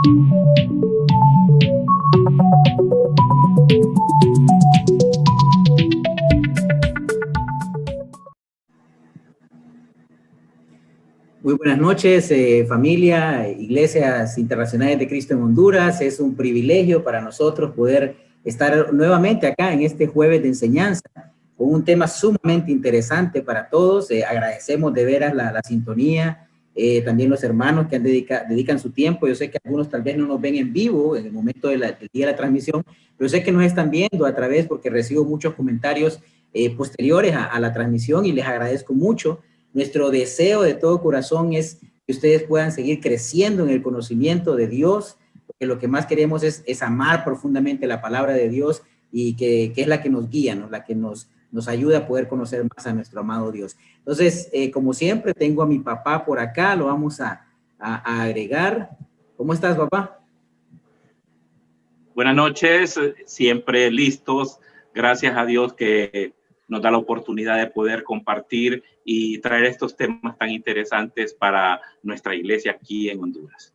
Muy buenas noches, familia, Iglesias Internacionales de Cristo en Honduras. Es un privilegio para nosotros poder estar nuevamente acá en este jueves de enseñanza con un tema sumamente interesante para todos. Agradecemos de veras la sintonía, también los hermanos que dedican su tiempo. Yo sé que algunos tal vez no nos ven en vivo en el momento del día de la transmisión, pero sé que nos están viendo a través, porque recibo muchos comentarios posteriores a la transmisión y les agradezco mucho. Nuestro deseo de todo corazón es que ustedes puedan seguir creciendo en el conocimiento de Dios, porque lo que más queremos es amar profundamente la palabra de Dios y que es la que nos guía, ¿no? La que nos ayuda a poder conocer más a nuestro amado Dios. Entonces, como siempre, tengo a mi papá por acá, lo vamos a agregar. ¿Cómo estás, papá? Buenas noches, siempre listos. Gracias a Dios que nos da la oportunidad de poder compartir y traer estos temas tan interesantes para nuestra iglesia aquí en Honduras.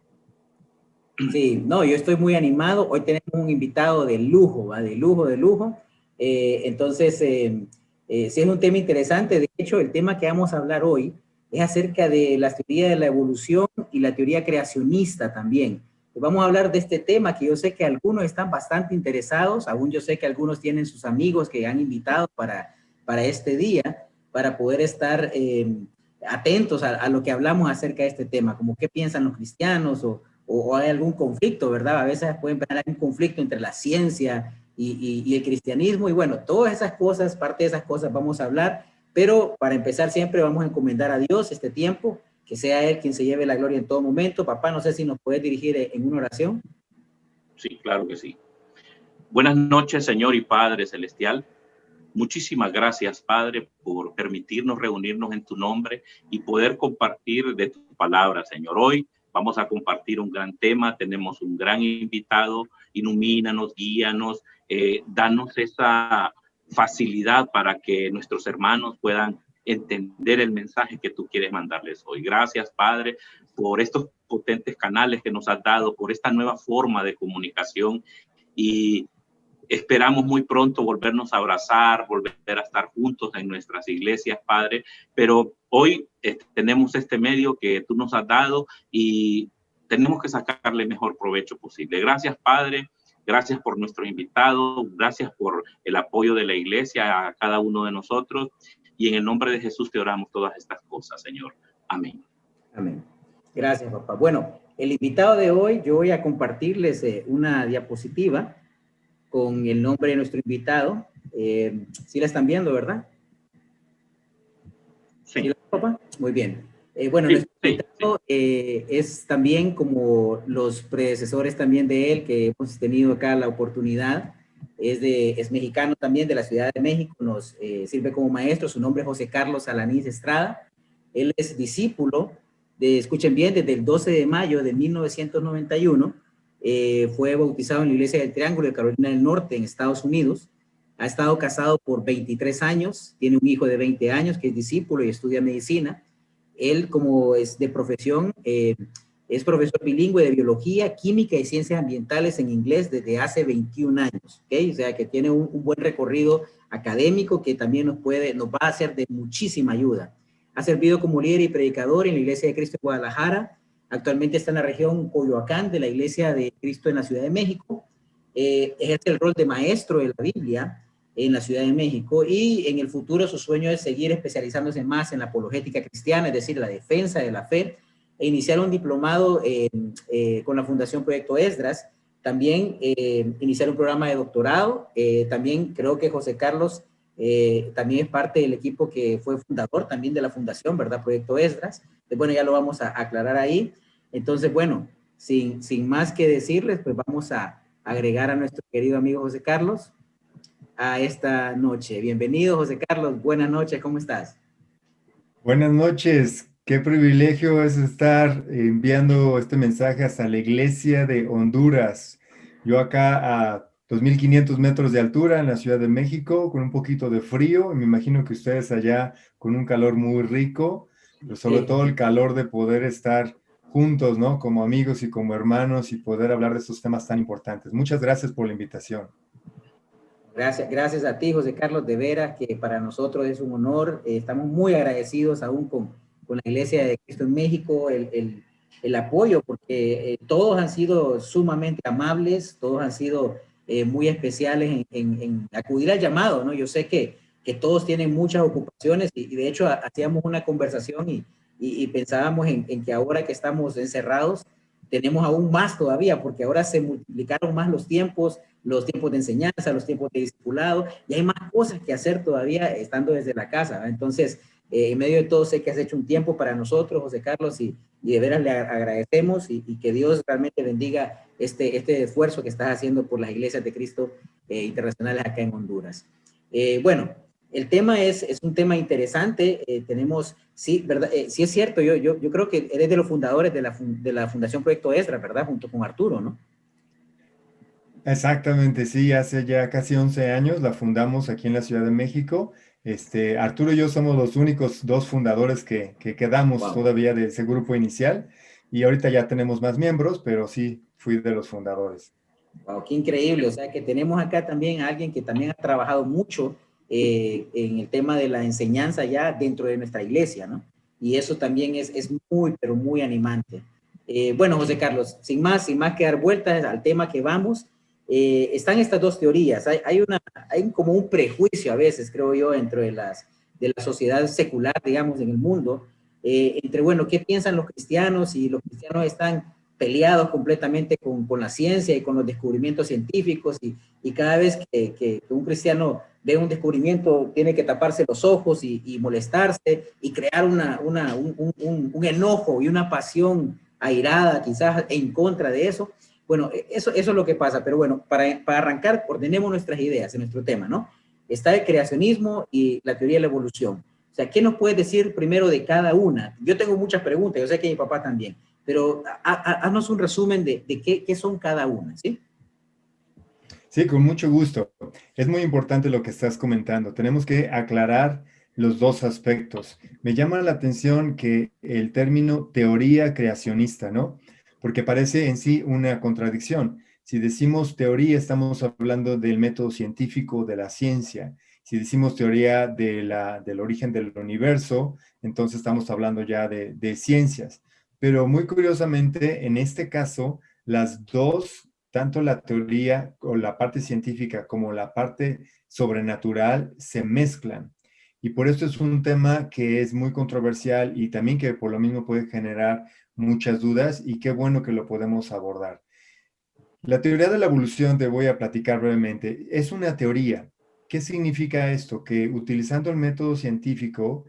Sí, no, yo estoy muy animado. Hoy tenemos un invitado de lujo, ¿va? De lujo. Entonces, sí es un tema interesante. De hecho, el tema que vamos a hablar hoy es acerca de la teoría de la evolución y la teoría creacionista también. Vamos a hablar de este tema que yo sé que algunos están bastante interesados. Aún yo sé que algunos tienen sus amigos que han invitado para este día, para poder estar atentos a lo que hablamos acerca de este tema, como qué piensan los cristianos o hay algún conflicto, ¿verdad? A veces pueden haber un conflicto entre la ciencia y el cristianismo, y bueno, todas esas cosas, parte de esas cosas vamos a hablar, pero para empezar siempre vamos a encomendar a Dios este tiempo, que sea Él quien se lleve la gloria en todo momento. Papá, no sé si nos puedes dirigir en una oración. Sí, claro que sí. Buenas noches, Señor y Padre Celestial. Muchísimas gracias, Padre, por permitirnos reunirnos en tu nombre y poder compartir de tu palabra, Señor. Hoy vamos a compartir un gran tema, tenemos un gran invitado, ilumínanos, guíanos, danos esa facilidad para que nuestros hermanos puedan entender el mensaje que tú quieres mandarles hoy. Gracias, Padre, por estos potentes canales que nos has dado, por esta nueva forma de comunicación, y esperamos muy pronto volvernos a abrazar, volver a estar juntos en nuestras iglesias, Padre. Pero hoy tenemos este medio que tú nos has dado y tenemos que sacarle mejor provecho posible. Gracias, Padre. Gracias por nuestro invitado. Gracias por el apoyo de la iglesia a cada uno de nosotros. Y en el nombre de Jesús te oramos todas estas cosas, Señor. Amén. Amén. Gracias, papá. Bueno, el invitado de hoy, yo voy a compartirles una diapositiva con el nombre de nuestro invitado. ¿Sí la están viendo, verdad? Sí. ¿Sí la ven, papá? Muy bien. Bueno, Sí, nuestro invitado es también como los predecesores también de él, que hemos tenido acá la oportunidad. Es mexicano también, de la Ciudad de México, nos sirve como maestro. Su nombre es José Carlos Alanís Estrada. Él es discípulo escuchen bien, desde el 12 de mayo de 1991, fue bautizado en la Iglesia del Triángulo de Carolina del Norte, en Estados Unidos. Ha estado casado por 23 años, tiene un hijo de 20 años que es discípulo y estudia medicina. Él, como es de profesión, es profesor bilingüe de biología, química y ciencias ambientales en inglés desde hace 21 años, ¿okay? O sea que tiene un buen recorrido académico que también nos va a ser de muchísima ayuda. Ha servido como líder y predicador en la Iglesia de Cristo en Guadalajara. Actualmente está en la región Coyoacán de la Iglesia de Cristo en la Ciudad de México. Ejerce el rol de maestro de la Biblia en la Ciudad de México, y en el futuro su sueño es seguir especializándose más en la apologética cristiana, es decir, la defensa de la fe, e iniciar un diplomado con la Fundación Proyecto Esdras. También iniciar un programa de doctorado. También creo que José Carlos también es parte del equipo que fue fundador también de la fundación, ¿verdad? Proyecto Esdras. Bueno, ya lo vamos a aclarar ahí. Entonces, bueno, sin más que decirles, pues vamos a agregar a nuestro querido amigo José Carlos a esta noche. Bienvenido, José Carlos. Buenas noches, ¿cómo estás? Buenas noches. Qué privilegio es estar enviando este mensaje hasta la iglesia de Honduras. Yo acá a 2.500 metros de altura en la Ciudad de México, con un poquito de frío, y me imagino que ustedes allá con un calor muy rico, pero sobre todo el calor de poder estar juntos, ¿no? Como amigos y como hermanos y poder hablar de estos temas tan importantes. Muchas gracias por la invitación. Gracias a ti, José Carlos, de veras que para nosotros es un honor. Estamos muy agradecidos aún con la Iglesia de Cristo en México, el apoyo, porque todos han sido sumamente amables, todos han sido muy especiales en acudir al llamado, ¿no? Yo sé que todos tienen muchas ocupaciones y de hecho hacíamos una conversación y pensábamos en que ahora que estamos encerrados, tenemos aún más todavía, porque ahora se multiplicaron más los tiempos de enseñanza, los tiempos de discipulado, y hay más cosas que hacer todavía estando desde la casa, ¿no? Entonces, en medio de todo, sé que has hecho un tiempo para nosotros, José Carlos, y de veras le agradecemos y que Dios realmente bendiga este esfuerzo que estás haciendo por las iglesias de Cristo internacionales acá en Honduras. Bueno, el tema es un tema interesante. Tenemos, sí, ¿verdad? Sí es cierto, yo creo que eres de los fundadores de la Fundación Proyecto Esdras, ¿verdad? Junto con Arturo, ¿no? Exactamente, sí, hace ya casi 11 años la fundamos aquí en la Ciudad de México. Arturo y yo somos los únicos dos fundadores que quedamos Wow. todavía de ese grupo inicial y ahorita ya tenemos más miembros, pero sí, fui de los fundadores. Wow, qué increíble. O sea que tenemos acá también a alguien que también ha trabajado mucho en el tema de la enseñanza ya dentro de nuestra iglesia, ¿no? Y eso también es muy, pero muy animante. Bueno, José Carlos, sin más que dar vueltas al tema que vamos, están estas dos teorías. Hay como un prejuicio a veces, creo yo, dentro de la sociedad secular, digamos, en el mundo, entre, bueno, ¿qué piensan los cristianos? Y los cristianos están peleados completamente con la ciencia y con los descubrimientos científicos y cada vez que un cristiano ve un descubrimiento tiene que taparse los ojos y molestarse y crear un enojo y una pasión airada quizás en contra de eso. Bueno, eso es lo que pasa, pero bueno, para arrancar, ordenemos nuestras ideas en nuestro tema, ¿no? Está el creacionismo y la teoría de la evolución. O sea, ¿qué nos puedes decir primero de cada una? Yo tengo muchas preguntas, yo sé que mi papá también, pero haznos un resumen de qué son cada una, ¿sí? Sí, con mucho gusto. Es muy importante lo que estás comentando. Tenemos que aclarar los dos aspectos. Me llama la atención que el término teoría creacionista, ¿no? Porque parece en sí una contradicción. Si decimos teoría, estamos hablando del método científico de la ciencia. Si decimos teoría del origen del universo, entonces estamos hablando ya de ciencias. Pero muy curiosamente, en este caso, las dos, tanto la teoría o la parte científica como la parte sobrenatural, se mezclan. Y por eso es un tema que es muy controversial y también que por lo mismo puede generar muchas dudas y qué bueno que lo podemos abordar. La teoría de la evolución, te voy a platicar brevemente, es una teoría. ¿Qué significa esto? Que utilizando el método científico,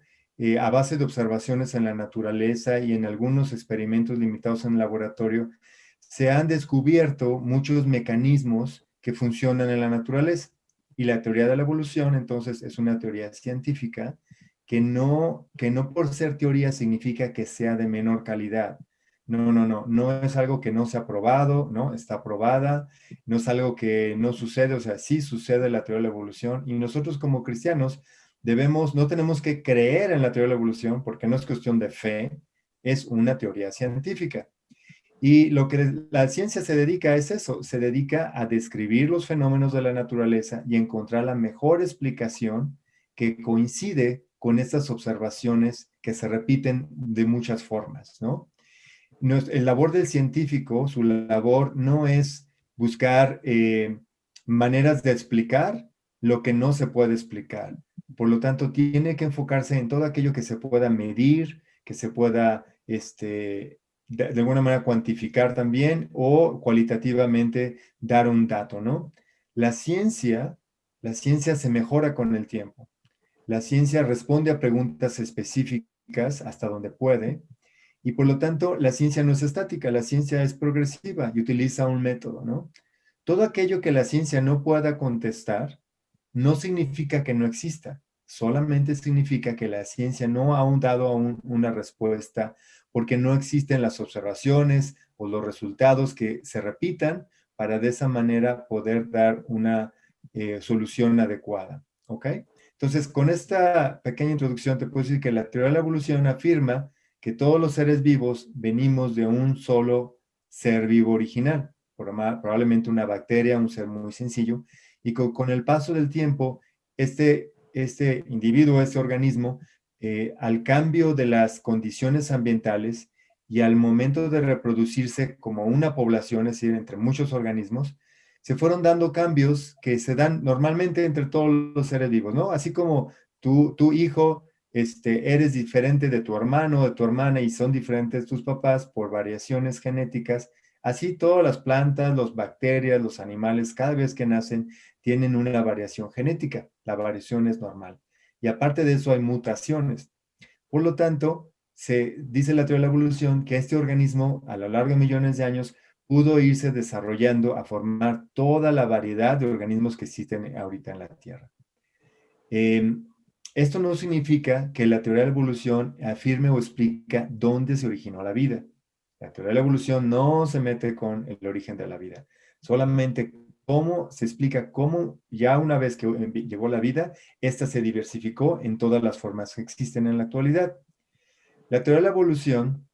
a base de observaciones en la naturaleza y en algunos experimentos limitados en el laboratorio, se han descubierto muchos mecanismos que funcionan en la naturaleza. Y la teoría de la evolución, entonces, es una teoría científica que no por ser teoría significa que sea de menor calidad. No, no, no, no es algo que no se ha probado, ¿no? Está aprobada, no es algo que no sucede, o sea, sí sucede la teoría de la evolución y nosotros como cristianos no tenemos que creer en la teoría de la evolución porque no es cuestión de fe, es una teoría científica. Y lo que la ciencia se dedica es eso, se dedica a describir los fenómenos de la naturaleza y encontrar la mejor explicación que coincide con estas observaciones que se repiten de muchas formas, ¿no? El labor del científico, su labor no es buscar maneras de explicar lo que no se puede explicar. Por lo tanto, tiene que enfocarse en todo aquello que se pueda medir, que se pueda, de alguna manera, cuantificar también o cualitativamente dar un dato, ¿no? La ciencia, la ciencia se mejora con el tiempo. La ciencia responde a preguntas específicas hasta donde puede, y por lo tanto, la ciencia no es estática, la ciencia es progresiva y utiliza un método, ¿no? Todo aquello que la ciencia no pueda contestar no significa que no exista, solamente significa que la ciencia no ha aún dado aún una respuesta porque no existen las observaciones o los resultados que se repitan para de esa manera poder dar una solución adecuada, ¿ok? Entonces, con esta pequeña introducción te puedo decir que la teoría de la evolución afirma que todos los seres vivos venimos de un solo ser vivo original, probablemente una bacteria, un ser muy sencillo, y con el paso del tiempo, este individuo, este organismo, al cambio de las condiciones ambientales y al momento de reproducirse como una población, es decir, entre muchos organismos, se fueron dando cambios que se dan normalmente entre todos los seres vivos, ¿no? Así como tu hijo, eres diferente de tu hermano o de tu hermana y son diferentes tus papás por variaciones genéticas, así todas las plantas, las bacterias, los animales, cada vez que nacen, tienen una variación genética. La variación es normal. Y aparte de eso hay mutaciones. Por lo tanto, se dice la teoría de la evolución que este organismo a lo largo de millones de años pudo irse desarrollando a formar toda la variedad de organismos que existen ahorita en la Tierra. Esto no significa que la teoría de la evolución afirme o explica dónde se originó la vida. La teoría de la evolución no se mete con el origen de la vida, solamente cómo se explica cómo ya una vez que llegó la vida, esta se diversificó en todas las formas que existen en la actualidad. La teoría de la evolución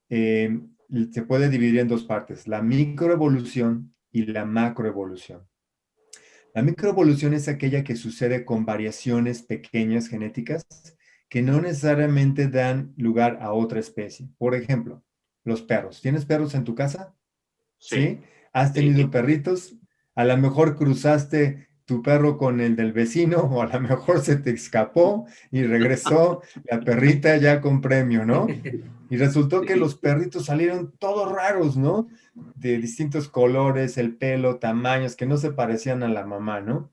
se puede dividir en dos partes, la microevolución y la macroevolución. La microevolución es aquella que sucede con variaciones pequeñas genéticas que no necesariamente dan lugar a otra especie. Por ejemplo, los perros. ¿Tienes perros en tu casa? ¿Sí? ¿Has tenido perritos? A lo mejor cruzaste tu perro con el del vecino o a lo mejor se te escapó y regresó la perrita ya con premio, ¿no? Y resultó que los perritos salieron todos raros, ¿no? De distintos colores, el pelo, tamaños, que no se parecían a la mamá, ¿no?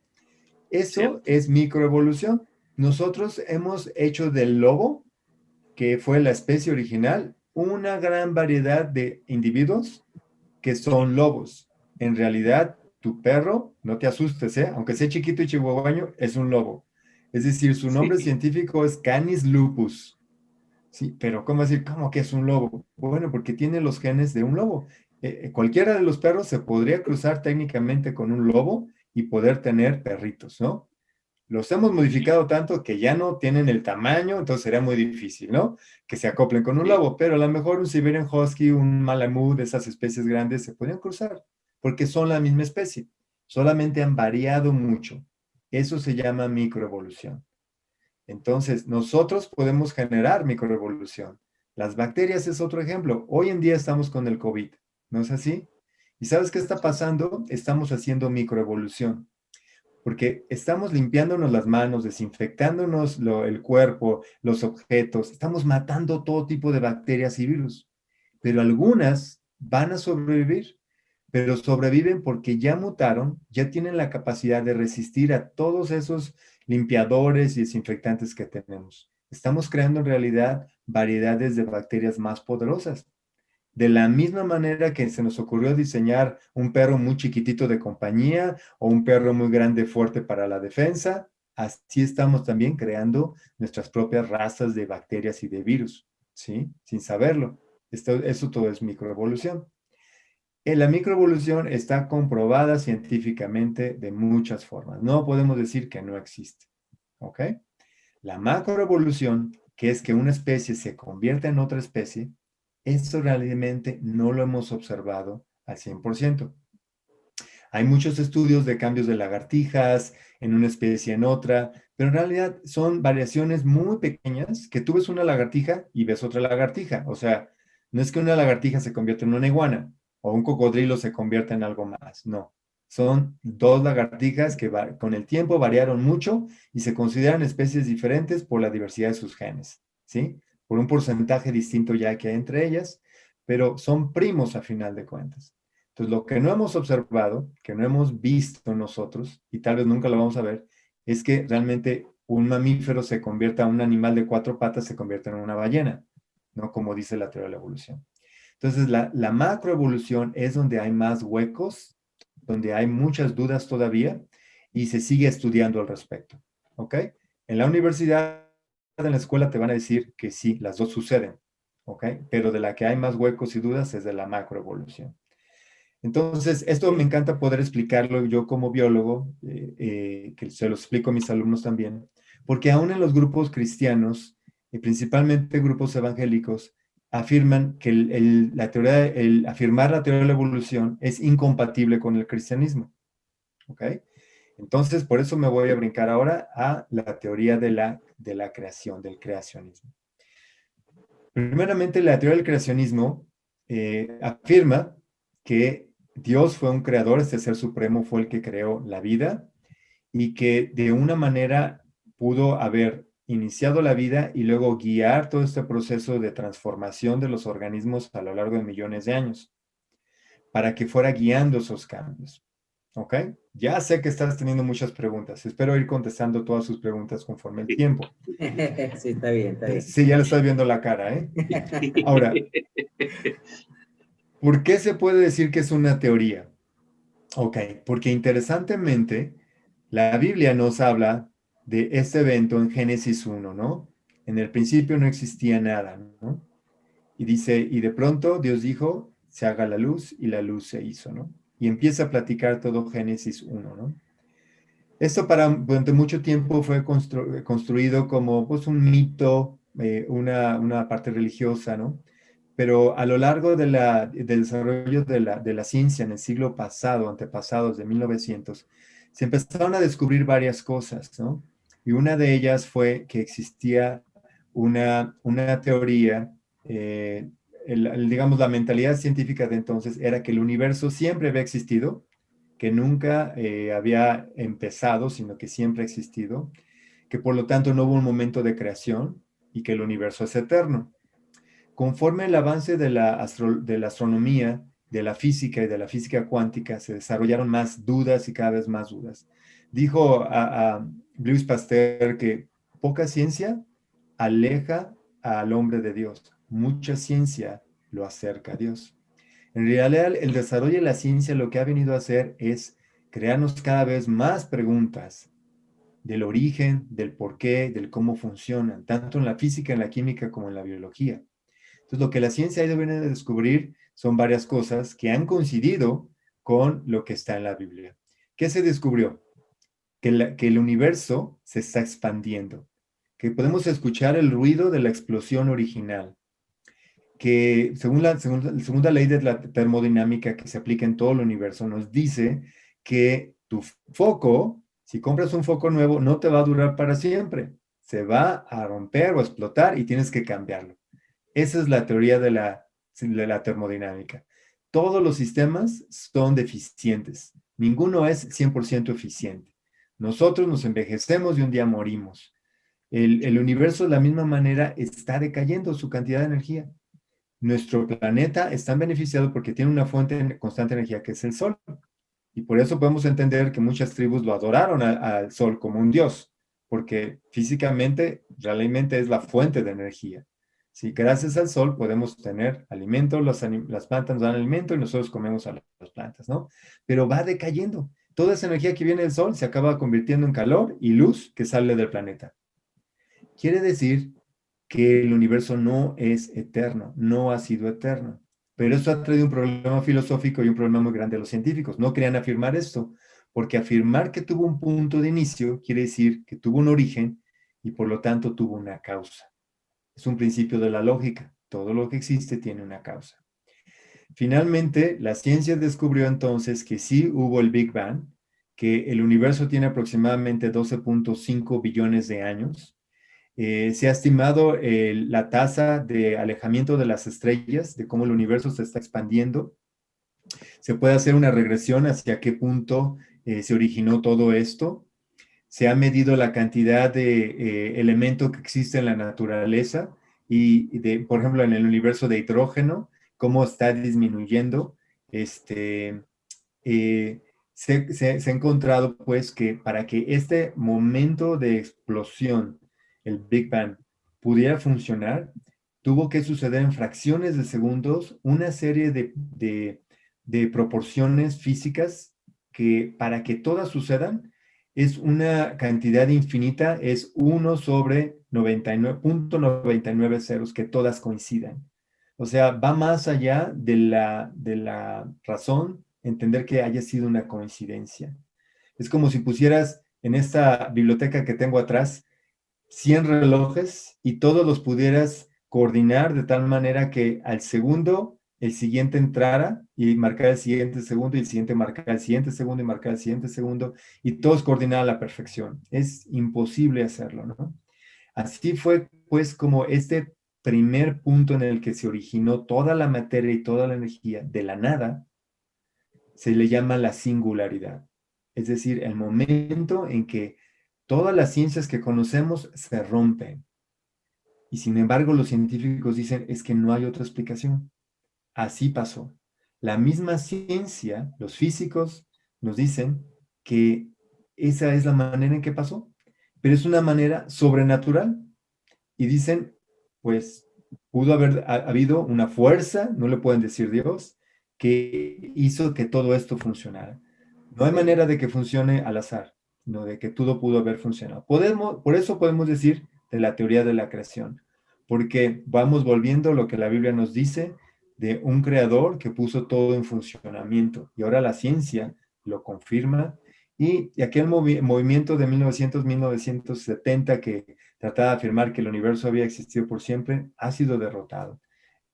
Eso es microevolución. Nosotros hemos hecho del lobo, que fue la especie original, una gran variedad de individuos que son lobos. En realidad, tu perro, no te asustes, aunque sea chiquito y chihuahueño, es un lobo. Es decir, su nombre científico es Canis lupus. Sí, pero ¿cómo decir? ¿Cómo que es un lobo? Bueno, porque tiene los genes de un lobo. Cualquiera de los perros se podría cruzar técnicamente con un lobo y poder tener perritos, ¿no? Los hemos modificado tanto que ya no tienen el tamaño, entonces sería muy difícil, ¿no? Que se acoplen con un lobo, pero a lo mejor un Siberian Husky, un Malamute, de esas especies grandes, se podrían cruzar, porque son la misma especie, solamente han variado mucho. Eso se llama microevolución. Entonces, nosotros podemos generar microevolución. Las bacterias es otro ejemplo. Hoy en día estamos con el COVID, ¿no es así? ¿Y sabes qué está pasando? Estamos haciendo microevolución, porque estamos limpiándonos las manos, desinfectándonos el cuerpo, los objetos, estamos matando todo tipo de bacterias y virus, pero algunas van a sobrevivir, pero sobreviven porque ya mutaron, ya tienen la capacidad de resistir a todos esos limpiadores y desinfectantes que tenemos. Estamos creando en realidad variedades de bacterias más poderosas. De la misma manera que se nos ocurrió diseñar un perro muy chiquitito de compañía o un perro muy grande fuerte para la defensa, así estamos también creando nuestras propias razas de bacterias y de virus, ¿sí? Sin saberlo. Eso todo es microevolución. La microevolución está comprobada científicamente de muchas formas. No podemos decir que no existe, ¿ok? La macroevolución, que es que una especie se convierta en otra especie, eso realmente no lo hemos observado al 100%. Hay muchos estudios de cambios de lagartijas en una especie en otra, pero en realidad son variaciones muy pequeñas que tú ves una lagartija y ves otra lagartija. O sea, no es que una lagartija se convierta en una iguana o un cocodrilo se convierta en algo más, no. Son dos lagartijas que con el tiempo variaron mucho y se consideran especies diferentes por la diversidad de sus genes, ¿sí? Por un porcentaje distinto ya que hay entre ellas, pero son primos a final de cuentas. Entonces, lo que no hemos observado, que no hemos visto nosotros, y tal vez nunca lo vamos a ver, es que realmente un mamífero se convierta, un animal de 4 patas se convierta en una ballena, ¿no? Como dice la teoría de la evolución. Entonces, la macroevolución es donde hay más huecos, donde hay muchas dudas todavía y se sigue estudiando al respecto, ¿ok? En la universidad, en la escuela te van a decir que sí, las dos suceden, ¿ok? Pero de la que hay más huecos y dudas es de la macroevolución. Entonces, esto me encanta poder explicarlo yo como biólogo, que se lo explico a mis alumnos también, porque aún en los grupos cristianos y principalmente grupos evangélicos, afirman que afirmar la teoría de la evolución es incompatible con el cristianismo. ¿Ok? Entonces, por eso me voy a brincar ahora a la teoría de la creación, del creacionismo. Primeramente, la teoría del creacionismo afirma que Dios fue un creador, este ser supremo fue el que creó la vida y que de una manera pudo haber iniciado la vida y luego guiar todo este proceso de transformación de los organismos a lo largo de millones de años para que fuera guiando esos cambios. ¿Ok? Ya sé que estás teniendo muchas preguntas. Espero ir contestando todas sus preguntas conforme el tiempo. Sí, está bien, está bien. Sí, ya le estás viendo la cara, ¿eh? Ahora, ¿por qué se puede decir que es una teoría? Ok, porque interesantemente, la Biblia nos habla de este evento en Génesis 1, ¿no? En el principio no existía nada, ¿no? Y dice, y de pronto Dios dijo, se haga la luz, y la luz se hizo, ¿no? Y empieza a platicar todo Génesis 1, ¿no? Esto durante mucho tiempo fue construido como pues, un mito, una parte religiosa, ¿no? Pero a lo largo del desarrollo de la ciencia en el siglo pasado, antepasados de 1900, se empezaron a descubrir varias cosas, ¿no? Y una de ellas fue que existía una teoría, digamos, la mentalidad científica de entonces era que el universo siempre había existido, que nunca había empezado, sino que siempre ha existido, que por lo tanto no hubo un momento de creación y que el universo es eterno. Conforme el avance de la astronomía, de la física y de la física cuántica, se desarrollaron más dudas y cada vez más dudas. Dijo a Louis Pasteur que poca ciencia aleja al hombre de Dios, mucha ciencia lo acerca a Dios. En realidad, el desarrollo de la ciencia lo que ha venido a hacer es crearnos cada vez más preguntas del origen, del por qué, del cómo funcionan, tanto en la física, en la química, como en la biología. Entonces, lo que la ciencia ha ido a descubrir son varias cosas que han coincidido con lo que está en la Biblia. ¿Qué se descubrió? Que el universo se está expandiendo, que podemos escuchar el ruido de la explosión original, que según la segunda ley de la termodinámica que se aplica en todo el universo, nos dice que tu foco, si compras un foco nuevo, no te va a durar para siempre. Se va a romper o a explotar y tienes que cambiarlo. Esa es la teoría de la termodinámica. Todos los sistemas son deficientes. Ninguno es 100% eficiente. Nosotros nos envejecemos y un día morimos. El universo de la misma manera está decayendo su cantidad de energía. Nuestro planeta está beneficiado porque tiene una fuente de constante energía que es el Sol. Y por eso podemos entender que muchas tribus lo adoraron al Sol como un dios, porque físicamente realmente es la fuente de energía. Sí, gracias al Sol podemos tener alimento, las plantas nos dan alimento y nosotros comemos a las plantas, ¿no? Pero va decayendo. Toda esa energía que viene del Sol se acaba convirtiendo en calor y luz que sale del planeta. Quiere decir que el universo no es eterno, no ha sido eterno. Pero esto ha traído un problema filosófico y un problema muy grande a los científicos. No querían afirmar esto, porque afirmar que tuvo un punto de inicio quiere decir que tuvo un origen y por lo tanto tuvo una causa. Es un principio de la lógica. Todo lo que existe tiene una causa. Finalmente, la ciencia descubrió entonces que sí hubo el Big Bang, que el universo tiene aproximadamente 12.5 billones de años. Se ha estimado la tasa de alejamiento de las estrellas, de cómo el universo se está expandiendo. Se puede hacer una regresión hacia qué punto se originó todo esto. Se ha medido la cantidad de elementos que existe en la naturaleza y por ejemplo, en el universo de hidrógeno, cómo está disminuyendo. Se ha encontrado pues que para que este momento de explosión, el Big Bang, pudiera funcionar, tuvo que suceder en fracciones de segundos una serie de proporciones físicas que para que todas sucedan es una cantidad infinita, es 1 sobre 99.99 ceros que todas coincidan. O sea, va más allá de la razón entender que haya sido una coincidencia. Es como si pusieras en esta biblioteca que tengo atrás 100 relojes y todos los pudieras coordinar de tal manera que al segundo el siguiente entrara y marcara el siguiente segundo y el siguiente marcara el siguiente segundo y marcara el siguiente segundo y todos coordinar a la perfección. Es imposible hacerlo, ¿no? Así fue pues como este primer punto en el que se originó toda la materia y toda la energía de la nada, se le llama la singularidad. Es decir, el momento en que todas las ciencias que conocemos se rompen. Y sin embargo, los científicos dicen, es que no hay otra explicación. Así pasó. La misma ciencia, los físicos nos dicen que esa es la manera en que pasó, pero es una manera sobrenatural. Y dicen, pues, pudo haber habido una fuerza, no le pueden decir Dios, que hizo que todo esto funcionara. No hay manera de que funcione al azar, sino de que todo pudo haber funcionado. Por eso podemos decir de la teoría de la creación, porque vamos volviendo a lo que la Biblia nos dice de un creador que puso todo en funcionamiento. Y ahora la ciencia lo confirma. Y aquel movimiento de 1970 que trataba de afirmar que el universo había existido por siempre, ha sido derrotado.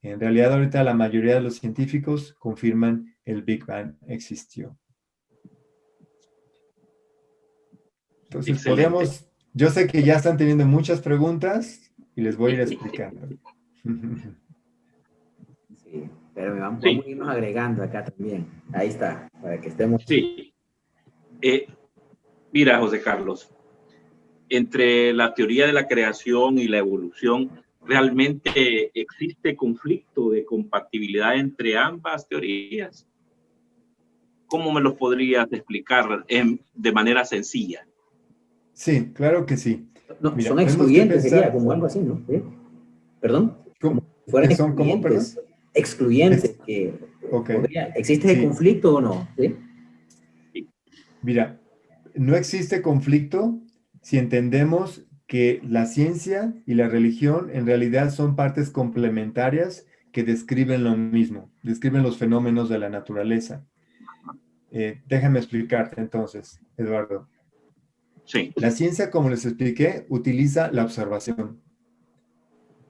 En realidad, ahorita la mayoría de los científicos confirman el Big Bang existió. Entonces, Excelente. yo sé que ya están teniendo muchas preguntas y les voy a ir explicando. Sí, pero vamos Sí, a irnos agregando acá también. Ahí está, para que estemos. sí. Mira, José Carlos, entre la teoría de la creación y la evolución, ¿realmente existe conflicto de compatibilidad entre ambas teorías? ¿Cómo me los podrías explicar de manera sencilla? Sí, claro que sí. No, Mira, son tenemos que excluyentes, sería pensar, como algo así, ¿no? ¿Sí? ¿Perdón? Como si fueran ¿qué son cómo, perdón? excluyentes, que Ok, ¿existe el sí. conflicto o no? ¿Sí? Mira, no existe conflicto si entendemos que la ciencia y la religión en realidad son partes complementarias que describen lo mismo, describen los fenómenos de la naturaleza. Déjame explicarte entonces, Eduardo. Sí, La ciencia, como les expliqué, utiliza la observación.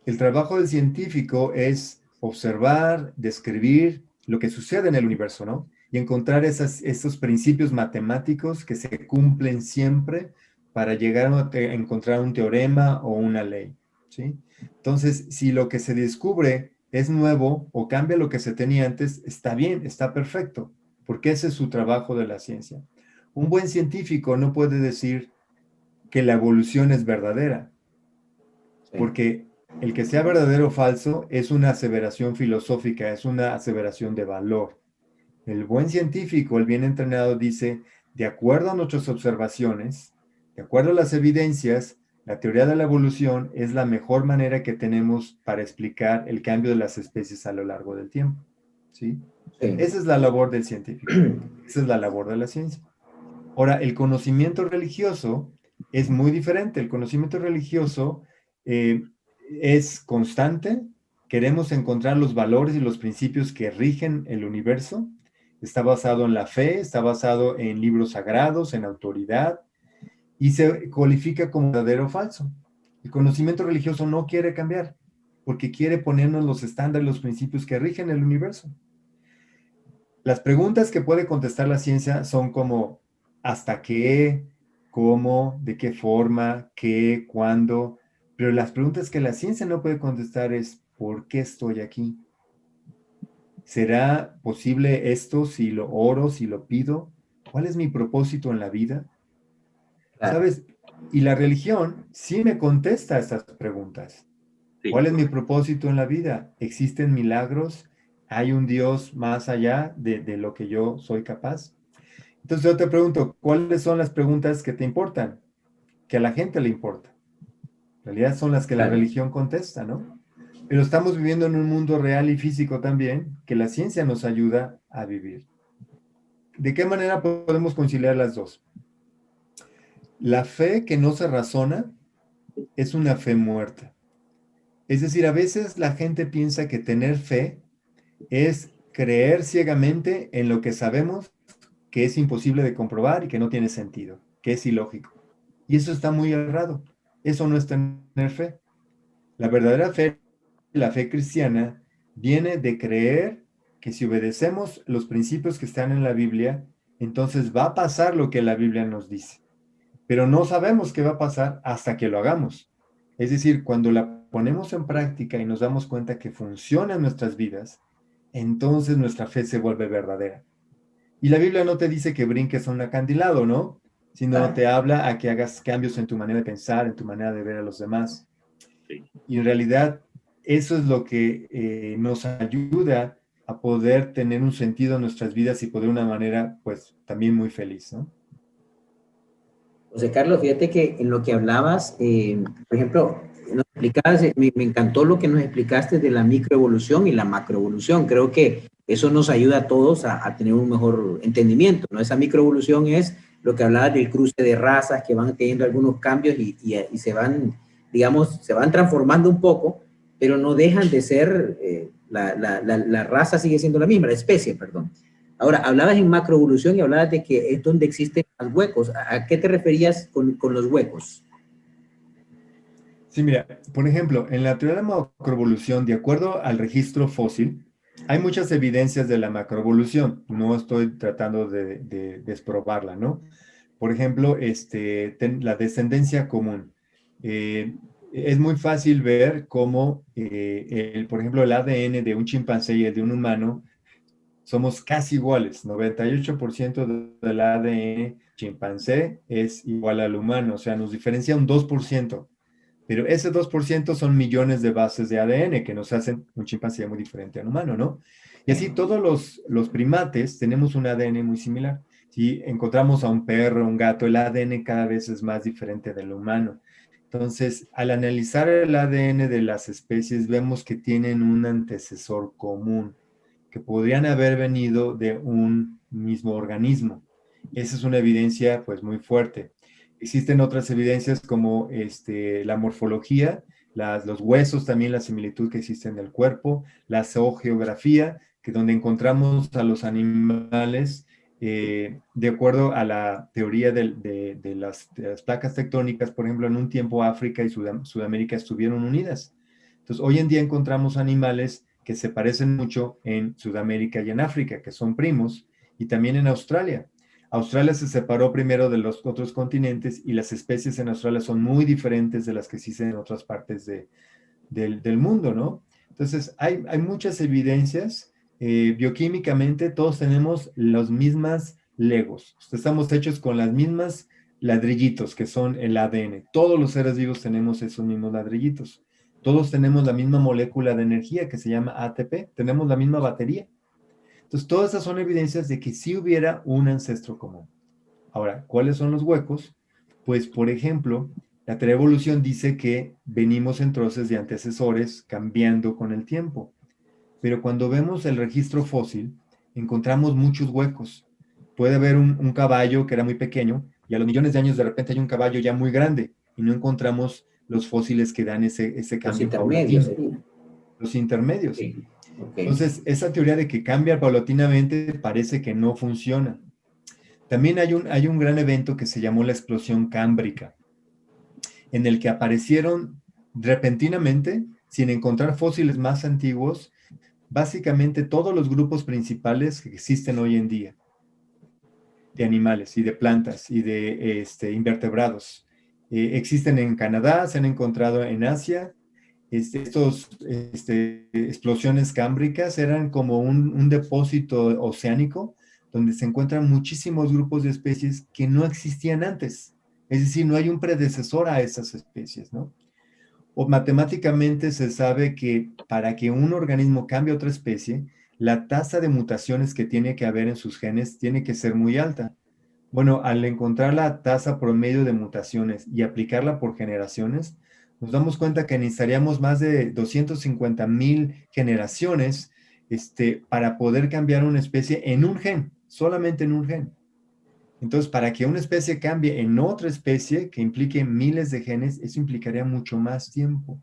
El trabajo del científico es observar, describir lo que sucede en el universo, ¿no? Y encontrar esos principios matemáticos que se cumplen siempre para llegar a encontrar un teorema o una ley, ¿sí? Entonces, si lo que se descubre es nuevo o cambia lo que se tenía antes, está bien, está perfecto, porque ese es su trabajo de la ciencia. Un buen científico no puede decir que la evolución es verdadera, Sí. porque el que sea verdadero o falso es una aseveración filosófica, es una aseveración de valor. El buen científico, el bien entrenado, dice, de acuerdo a nuestras observaciones, de acuerdo a las evidencias, la teoría de la evolución es la mejor manera que tenemos para explicar el cambio de las especies a lo largo del tiempo. ¿Sí? Sí. Esa es la labor del científico. Esa es la labor de la ciencia. Ahora, el conocimiento religioso es muy diferente. El conocimiento religioso eh, es constante. Queremos encontrar los valores y los principios que rigen el universo. Está basado en la fe, está basado en libros sagrados, en autoridad, y se cualifica como verdadero o falso. El conocimiento religioso no quiere cambiar, porque quiere ponernos los estándares, los principios que rigen el universo. Las preguntas que puede contestar la ciencia son como ¿hasta qué? ¿Cómo? ¿De qué forma? ¿Qué? ¿Cuándo? Pero las preguntas que la ciencia no puede contestar es ¿por qué estoy aquí? ¿Será posible esto si lo oro, si lo pido? ¿Cuál es mi propósito en la vida? Claro. ¿Sabes? Y la religión sí me contesta estas preguntas. sí. ¿Cuál es mi propósito en la vida? ¿Existen milagros? ¿Hay un Dios más allá de lo que yo soy capaz? Entonces yo te pregunto, ¿cuáles son las preguntas que te importan? Que a la gente le importa. En realidad son las que la Claro. religión contesta, ¿no? Pero estamos viviendo en un mundo real y físico también que la ciencia nos ayuda a vivir. ¿De qué manera podemos conciliar las dos? La fe que no se razona es una fe muerta. Es decir, a veces la gente piensa que tener fe es creer ciegamente en lo que sabemos que es imposible de comprobar y que no tiene sentido, que es ilógico. Y eso está muy errado. eso no es tener fe. La verdadera fe, la fe cristiana, viene de creer que si obedecemos los principios que están en la Biblia, entonces va a pasar lo que la Biblia nos dice. Pero no sabemos qué va a pasar hasta que lo hagamos. Es decir, cuando la ponemos en práctica y nos damos cuenta que funciona en nuestras vidas, entonces nuestra fe se vuelve verdadera. Y la Biblia no te dice que brinques a un acantilado, ¿no? Sino te habla a que hagas cambios en tu manera de pensar, en tu manera de ver a los demás. Sí. Y en realidad eso es lo que nos ayuda a poder tener un sentido en nuestras vidas y poder de una manera, pues, también muy feliz, ¿no? José Carlos, fíjate que en lo que hablabas, por ejemplo, nos explicabas, me encantó lo que nos explicaste de la microevolución y la macroevolución. Creo que eso nos ayuda a todos a tener un mejor entendimiento, ¿no? Esa microevolución es lo que hablabas del cruce de razas que van teniendo algunos cambios y se van, digamos, se van transformando un poco, pero no dejan de ser, la raza sigue siendo la misma, la especie, perdón. Ahora, hablabas en macroevolución y hablabas de que es donde existen más huecos. ¿A qué te referías con los huecos? Sí, mira, por ejemplo, en la teoría de la macroevolución, de acuerdo al registro fósil, hay muchas evidencias de la macroevolución. No estoy tratando de desprobarla, ¿no? Por ejemplo, la descendencia común. Es muy fácil ver cómo, por ejemplo, el ADN de un chimpancé y el de un humano somos casi iguales. 98% del ADN chimpancé es igual al humano, o sea, nos diferencia un 2%. Pero ese 2% son millones de bases de ADN que nos hacen un chimpancé muy diferente al humano, ¿no? Y así todos los primates tenemos un ADN muy similar. Si encontramos a un perro, un gato, el ADN cada vez es más diferente del humano. Entonces, al analizar el ADN de las especies, vemos que tienen un antecesor común, que podrían haber venido de un mismo organismo. Esa es una evidencia, pues, muy fuerte. Existen otras evidencias como la morfología, los huesos, también la similitud que existe en el cuerpo, la zoogeografía, que donde encontramos a los animales de acuerdo a la teoría de las placas tectónicas. Por ejemplo, en un tiempo África y Sudamérica estuvieron unidas. Entonces, hoy en día encontramos animales que se parecen mucho en Sudamérica y en África, que son primos, y también en Australia. Australia se separó primero de los otros continentes y las especies en Australia son muy diferentes de las que existen en otras partes del mundo, ¿no? Entonces, hay muchas evidencias. Bioquímicamente, todos tenemos los mismas legos. Estamos hechos con las mismas ladrillitos que son el ADN. Todos los seres vivos tenemos esos mismos ladrillitos. Todos tenemos la misma molécula de energía que se llama ATP. Tenemos la misma batería. Entonces, todas esas son evidencias de que sí hubiera un ancestro común. Ahora, ¿cuáles son los huecos? Pues, por ejemplo, la teoría de evolución dice que venimos en troces de antecesores cambiando con el tiempo. Pero cuando vemos el registro fósil, encontramos muchos huecos. Puede haber un caballo que era muy pequeño y a los millones de años de repente hay un caballo ya muy grande y no encontramos los fósiles que dan ese Los cambio intermedios paulatino. serían. Los intermedios. Sí. Okay. Entonces, esa teoría de que cambia paulatinamente parece que no funciona. También hay un gran evento que se llamó la explosión cámbrica, en el que aparecieron repentinamente, sin encontrar fósiles más antiguos, básicamente todos los grupos principales que existen hoy en día, de animales y de plantas y de invertebrados. Existen en Canadá, se han encontrado en Asia. Estos explosiones cámbricas eran como un depósito oceánico donde se encuentran muchísimos grupos de especies que no existían antes. Es decir, no hay un predecesor a esas especies, ¿no? O matemáticamente se sabe que para que un organismo cambie a otra especie, la tasa de mutaciones que tiene que haber en sus genes tiene que ser muy alta. Bueno, al encontrar la tasa promedio de mutaciones y aplicarla por generaciones, nos damos cuenta que necesitaríamos más de 250,000 generaciones para poder cambiar una especie en un gen, solamente en un gen. Entonces, para que una especie cambie en otra especie que implique miles de genes, eso implicaría mucho más tiempo.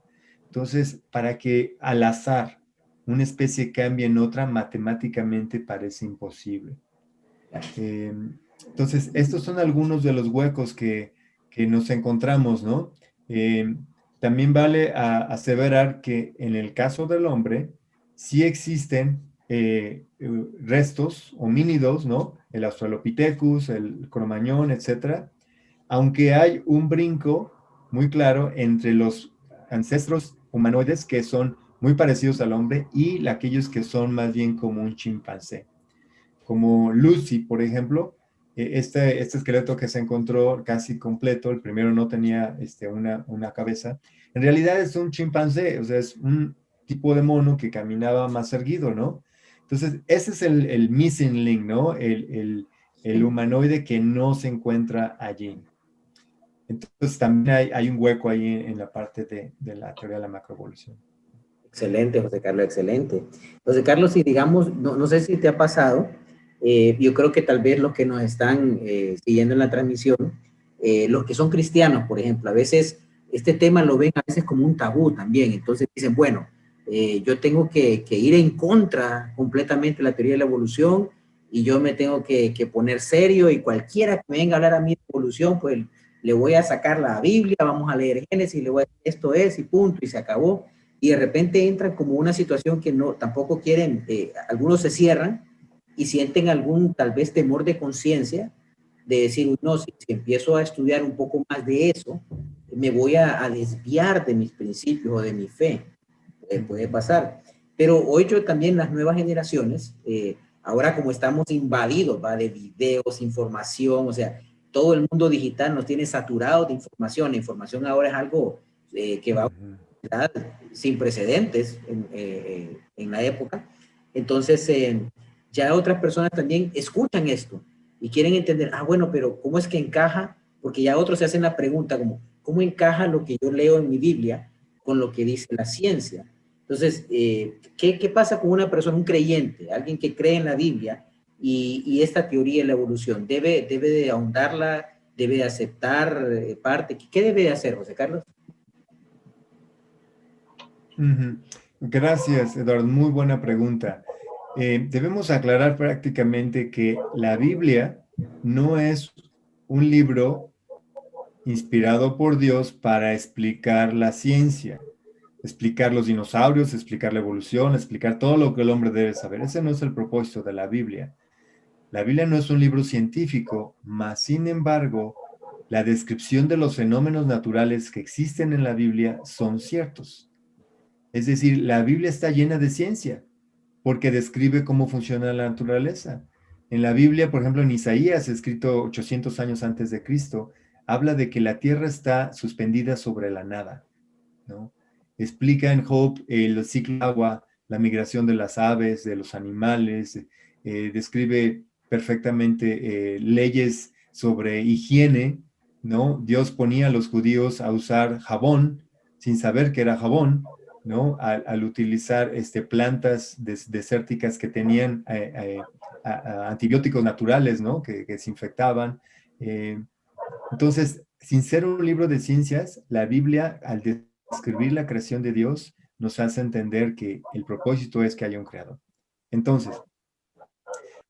Entonces, para que al azar una especie cambie en otra, matemáticamente parece imposible. Entonces, estos son algunos de los huecos que nos encontramos, ¿no? Eh, También vale aseverar que en el caso del hombre, sí existen restos homínidos, ¿no? El Australopithecus, el Cromañón, etcétera, aunque hay un brinco muy claro entre los ancestros humanoides que son muy parecidos al hombre y aquellos que son más bien como un chimpancé. Como Lucy, por ejemplo, este esqueleto que se encontró casi completo, el primero no tenía una cabeza, en realidad es un chimpancé, o sea, es un tipo de mono que caminaba más erguido, ¿no? Entonces, ese es el missing link, ¿no? El humanoide que no se encuentra allí. Entonces, también hay un hueco ahí en la parte de la teoría de la macroevolución. Excelente, José Carlos, excelente. José Carlos, si digamos, no sé si te ha pasado, yo creo que tal vez los que nos están siguiendo en la transmisión, los que son cristianos, por ejemplo, a veces este tema lo ven a veces como un tabú también, entonces dicen, bueno, yo tengo que ir en contra completamente de la teoría de la evolución y yo me tengo que poner serio y cualquiera que me venga a hablar a mí de evolución, pues le voy a sacar la Biblia, vamos a leer Génesis, le voy a decir esto es y punto, y se acabó y de repente entran como una situación que no, tampoco quieren, algunos se cierran y sienten algún tal vez temor de conciencia de decir, no, si empiezo a estudiar un poco más de eso, me voy a desviar de mis principios o de mi fe, puede pasar. Pero hoy yo también las nuevas generaciones, ahora como estamos invadidos, ¿va? De videos, información, o sea, todo el mundo digital nos tiene saturados de información, la información ahora es algo que va sin precedentes en la época. Entonces, ya otras personas también escuchan esto y quieren entender, bueno, pero ¿cómo es que encaja? Porque ya otros se hacen la pregunta como, ¿cómo encaja lo que yo leo en mi Biblia con lo que dice la ciencia? Entonces, ¿qué pasa con una persona, un creyente, alguien que cree en la Biblia y esta teoría de la evolución? ¿Debe de ahondarla? ¿Debe de aceptar parte? ¿Qué debe de hacer, José Carlos? Gracias, Eduardo. Muy buena pregunta. Debemos aclarar prácticamente que la Biblia no es un libro inspirado por Dios para explicar la ciencia, explicar los dinosaurios, explicar la evolución, explicar todo lo que el hombre debe saber. Ese no es el propósito de la Biblia. La Biblia no es un libro científico, mas sin embargo, la descripción de los fenómenos naturales que existen en la Biblia son ciertos. Es decir, la Biblia está llena de ciencia porque describe cómo funciona la naturaleza. En la Biblia, por ejemplo, en Isaías, escrito 800 años antes de Cristo, habla de que la tierra está suspendida sobre la nada, ¿no? Explica en Job el ciclo de agua, la migración de las aves, de los animales, describe perfectamente leyes sobre higiene, ¿no? Dios ponía a los judíos a usar jabón sin saber que era jabón, ¿no? Al utilizar plantas desérticas que tenían antibióticos naturales, ¿no? Que desinfectaban. Entonces, sin ser un libro de ciencias, la Biblia, al describir la creación de Dios, nos hace entender que el propósito es que haya un creador. Entonces,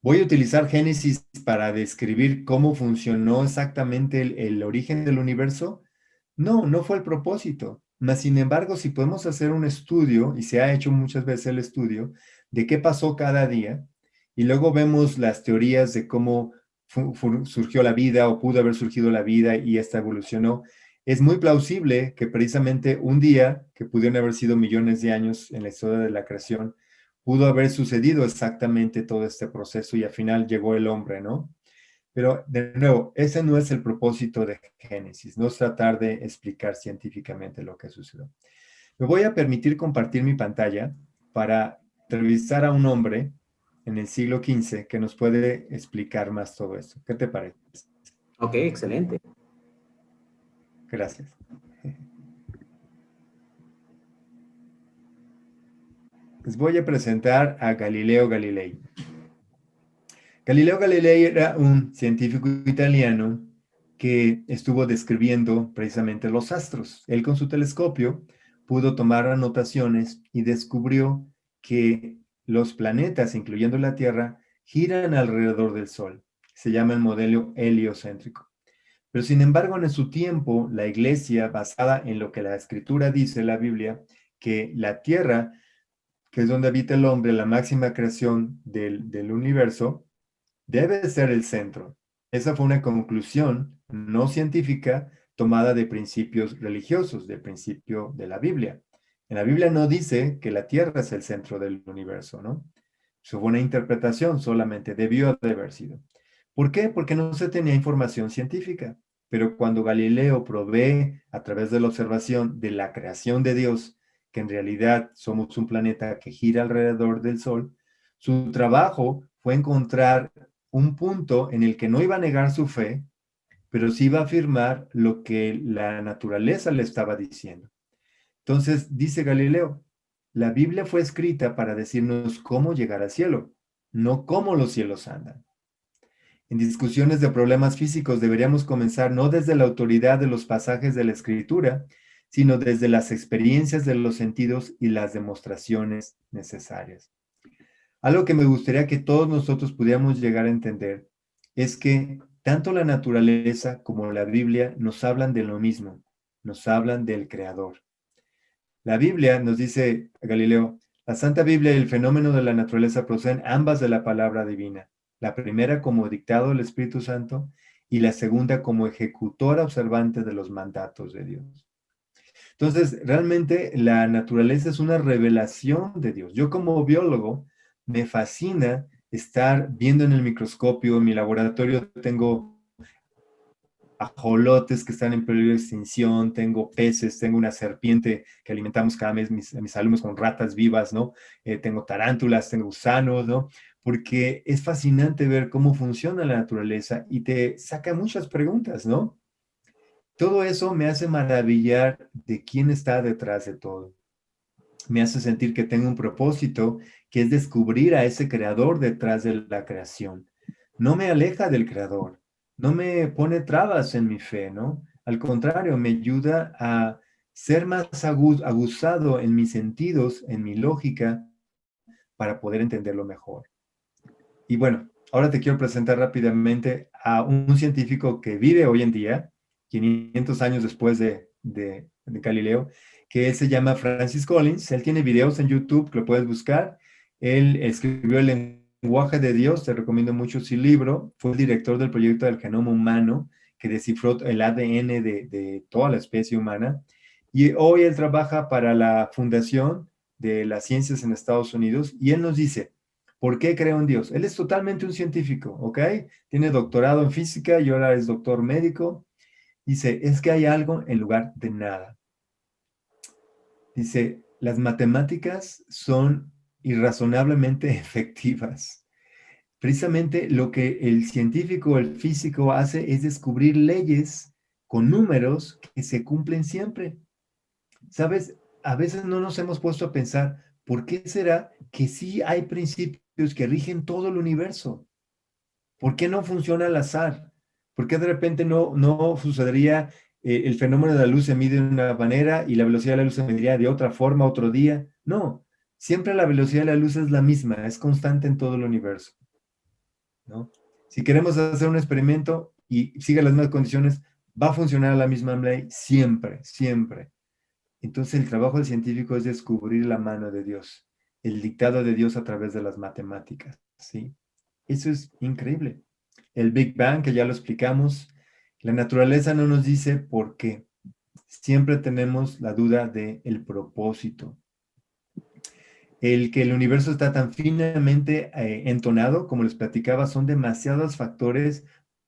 voy a utilizar Génesis para describir cómo funcionó exactamente el origen del universo. No, no fue el propósito. Mas, sin embargo, si podemos hacer un estudio, y se ha hecho muchas veces el estudio, de qué pasó cada día, y luego vemos las teorías de cómo surgió la vida o pudo haber surgido la vida y esta evolucionó, es muy plausible que precisamente un día, que pudieron haber sido millones de años en la historia de la creación, pudo haber sucedido exactamente todo este proceso y al final llegó el hombre, ¿no? Pero de nuevo, ese no es el propósito de Génesis, no es tratar de explicar científicamente lo que sucedió. Me voy a permitir compartir mi pantalla para entrevistar a un hombre en el siglo XV que nos puede explicar más todo esto. ¿Qué te parece? Ok, excelente. Gracias. Les voy a presentar a Galileo Galilei. Galileo Galilei era un científico italiano que estuvo describiendo precisamente los astros. Él con su telescopio pudo tomar anotaciones y descubrió que los planetas, incluyendo la Tierra, giran alrededor del Sol. Se llama el modelo heliocéntrico. Pero sin embargo, en su tiempo, la iglesia, basada en lo que la escritura dice, la Biblia, que la tierra, que es donde habita el hombre, la máxima creación del universo, debe ser el centro. Esa fue una conclusión no científica tomada de principios religiosos, del principio de la Biblia. En la Biblia no dice que la tierra es el centro del universo, ¿no? Eso fue una interpretación solamente, debió de haber sido. ¿Por qué? Porque no se tenía información científica. Pero cuando Galileo provee a través de la observación de la creación de Dios, que en realidad somos un planeta que gira alrededor del Sol, su trabajo fue encontrar un punto en el que no iba a negar su fe, pero sí iba a afirmar lo que la naturaleza le estaba diciendo. Entonces, dice Galileo, la Biblia fue escrita para decirnos cómo llegar al cielo, no cómo los cielos andan. En discusiones de problemas físicos deberíamos comenzar no desde la autoridad de los pasajes de la Escritura, sino desde las experiencias de los sentidos y las demostraciones necesarias. Algo que me gustaría que todos nosotros pudiéramos llegar a entender es que tanto la naturaleza como la Biblia nos hablan de lo mismo, nos hablan del Creador. La Biblia nos dice, Galileo, la Santa Biblia y el fenómeno de la naturaleza proceden ambas de la palabra divina. La primera como dictado del Espíritu Santo y la segunda como ejecutora observante de los mandatos de Dios. Entonces, realmente la naturaleza es una revelación de Dios. Yo como biólogo me fascina estar viendo en el microscopio. En mi laboratorio tengo ajolotes que están en peligro de extinción, tengo peces, tengo una serpiente que alimentamos cada mes mis alumnos con ratas vivas, ¿no? Tengo tarántulas, tengo gusanos, ¿no? Porque es fascinante ver cómo funciona la naturaleza y te saca muchas preguntas, ¿no? Todo eso me hace maravillar de quién está detrás de todo. Me hace sentir que tengo un propósito, que es descubrir a ese creador detrás de la creación. No me aleja del creador, no me pone trabas en mi fe, ¿no? Al contrario, me ayuda a ser más aguzado en mis sentidos, en mi lógica, para poder entenderlo mejor. Y bueno, ahora te quiero presentar rápidamente a un científico que vive hoy en día, 500 años después de Galileo, que él se llama Francis Collins. Él tiene videos en YouTube que lo puedes buscar. Él escribió El lenguaje de Dios, te recomiendo mucho su libro. Fue el director del proyecto del genoma humano, que descifró el ADN de toda la especie humana. Y hoy él trabaja para la Fundación de las Ciencias en Estados Unidos. Y él nos dice, ¿por qué creo en Dios? Él es totalmente un científico, ¿ok? Tiene doctorado en física y ahora es doctor médico. Dice, es que hay algo en lugar de nada. Dice, las matemáticas son irrazonablemente efectivas. Precisamente lo que el científico, el físico hace es descubrir leyes con números que se cumplen siempre. ¿Sabes? A veces no nos hemos puesto a pensar, ¿por qué será que sí hay principios que rigen todo el universo? ¿Por qué no funciona al azar? ¿Por qué de repente no sucedería el fenómeno de la luz se mide de una manera y la velocidad de la luz se mediría de otra forma otro día? No, siempre la velocidad de la luz es la misma, es constante en todo el universo, ¿no? Si queremos hacer un experimento y sigue las mismas condiciones, va a funcionar la misma ley siempre, siempre. Entonces el trabajo del científico es descubrir la mano de Dios, el dictado de Dios a través de las matemáticas, ¿sí? Eso es increíble. El Big Bang, que ya lo explicamos, la naturaleza no nos dice por qué. Siempre tenemos la duda del propósito. El que el universo está tan finamente entonado, como les platicaba, son demasiados factores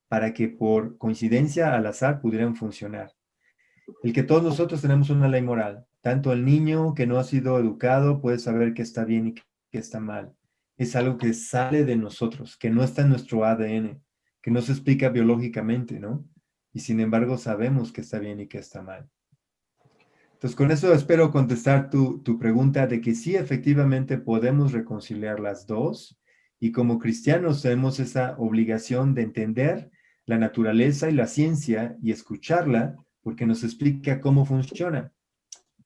para que por coincidencia al azar pudieran funcionar. El que todos nosotros tenemos una ley moral. Tanto el niño que no ha sido educado puede saber qué está bien y qué está mal. Es algo que sale de nosotros, que no está en nuestro ADN, que no se explica biológicamente, ¿no? Y sin embargo sabemos qué está bien y qué está mal. Entonces, con eso espero contestar tu pregunta de que sí, efectivamente podemos reconciliar las dos y como cristianos tenemos esa obligación de entender la naturaleza y la ciencia y escucharla porque nos explica cómo funciona.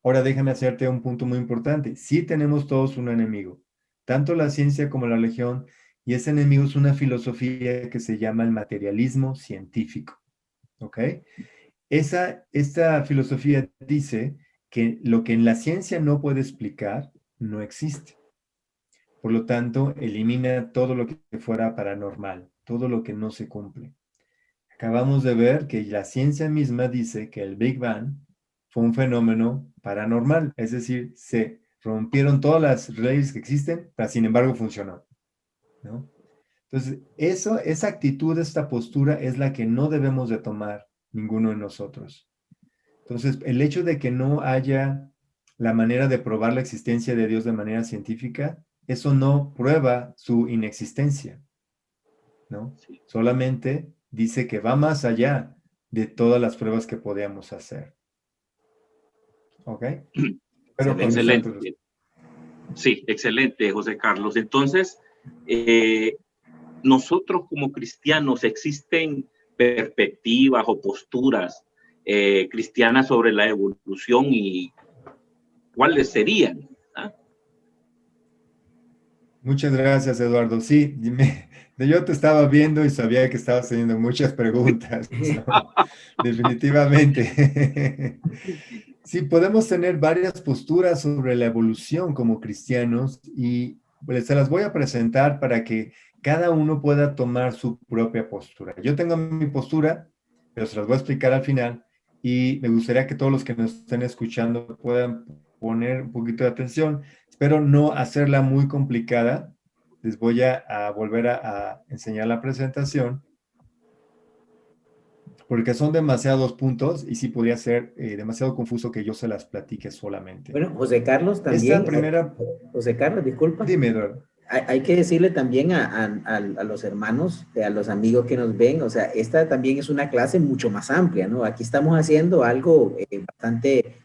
Ahora déjame hacerte un punto muy importante. Sí tenemos todos un enemigo, tanto la ciencia como la religión, y ese enemigo es una filosofía que se llama el materialismo científico. ¿ok? Esta filosofía dice que lo que en la ciencia no puede explicar, no existe. Por lo tanto, elimina todo lo que fuera paranormal, todo lo que no se cumple. Acabamos de ver que la ciencia misma dice que el Big Bang fue un fenómeno paranormal, es decir, se rompieron todas las leyes que existen, pero sin embargo funcionó, ¿no? Entonces, esa actitud, esta postura es la que no debemos de tomar ninguno de nosotros. Entonces, el hecho de que no haya la manera de probar la existencia de Dios de manera científica, eso no prueba su inexistencia, ¿no? Sí. Solamente dice que va más allá de todas las pruebas que podíamos hacer. ¿Ok? Pero con mis santos. Excelente. Sí, excelente, José Carlos. Entonces, nosotros como cristianos, ¿existen perspectivas o posturas cristianas sobre la evolución y cuáles serían? ¿Ah? Muchas gracias, Eduardo. Sí, yo te estaba viendo y sabía que estabas teniendo muchas preguntas, ¿no? Definitivamente. Sí, podemos tener varias posturas sobre la evolución como cristianos y pues, se las voy a presentar para que cada uno pueda tomar su propia postura. Yo tengo mi postura, pero se las voy a explicar al final y me gustaría que todos los que nos estén escuchando puedan poner un poquito de atención. Espero no hacerla muy complicada. Les voy a volver a enseñar la presentación porque son demasiados puntos y sí podría ser demasiado confuso que yo se las platique solamente. Bueno, José Carlos Esta también, primera, José Carlos, disculpa. dime, Eduardo. Hay que decirle también a los hermanos, a los amigos que nos ven, o sea, esta también es una clase mucho más amplia, ¿no? Aquí estamos haciendo algo bastante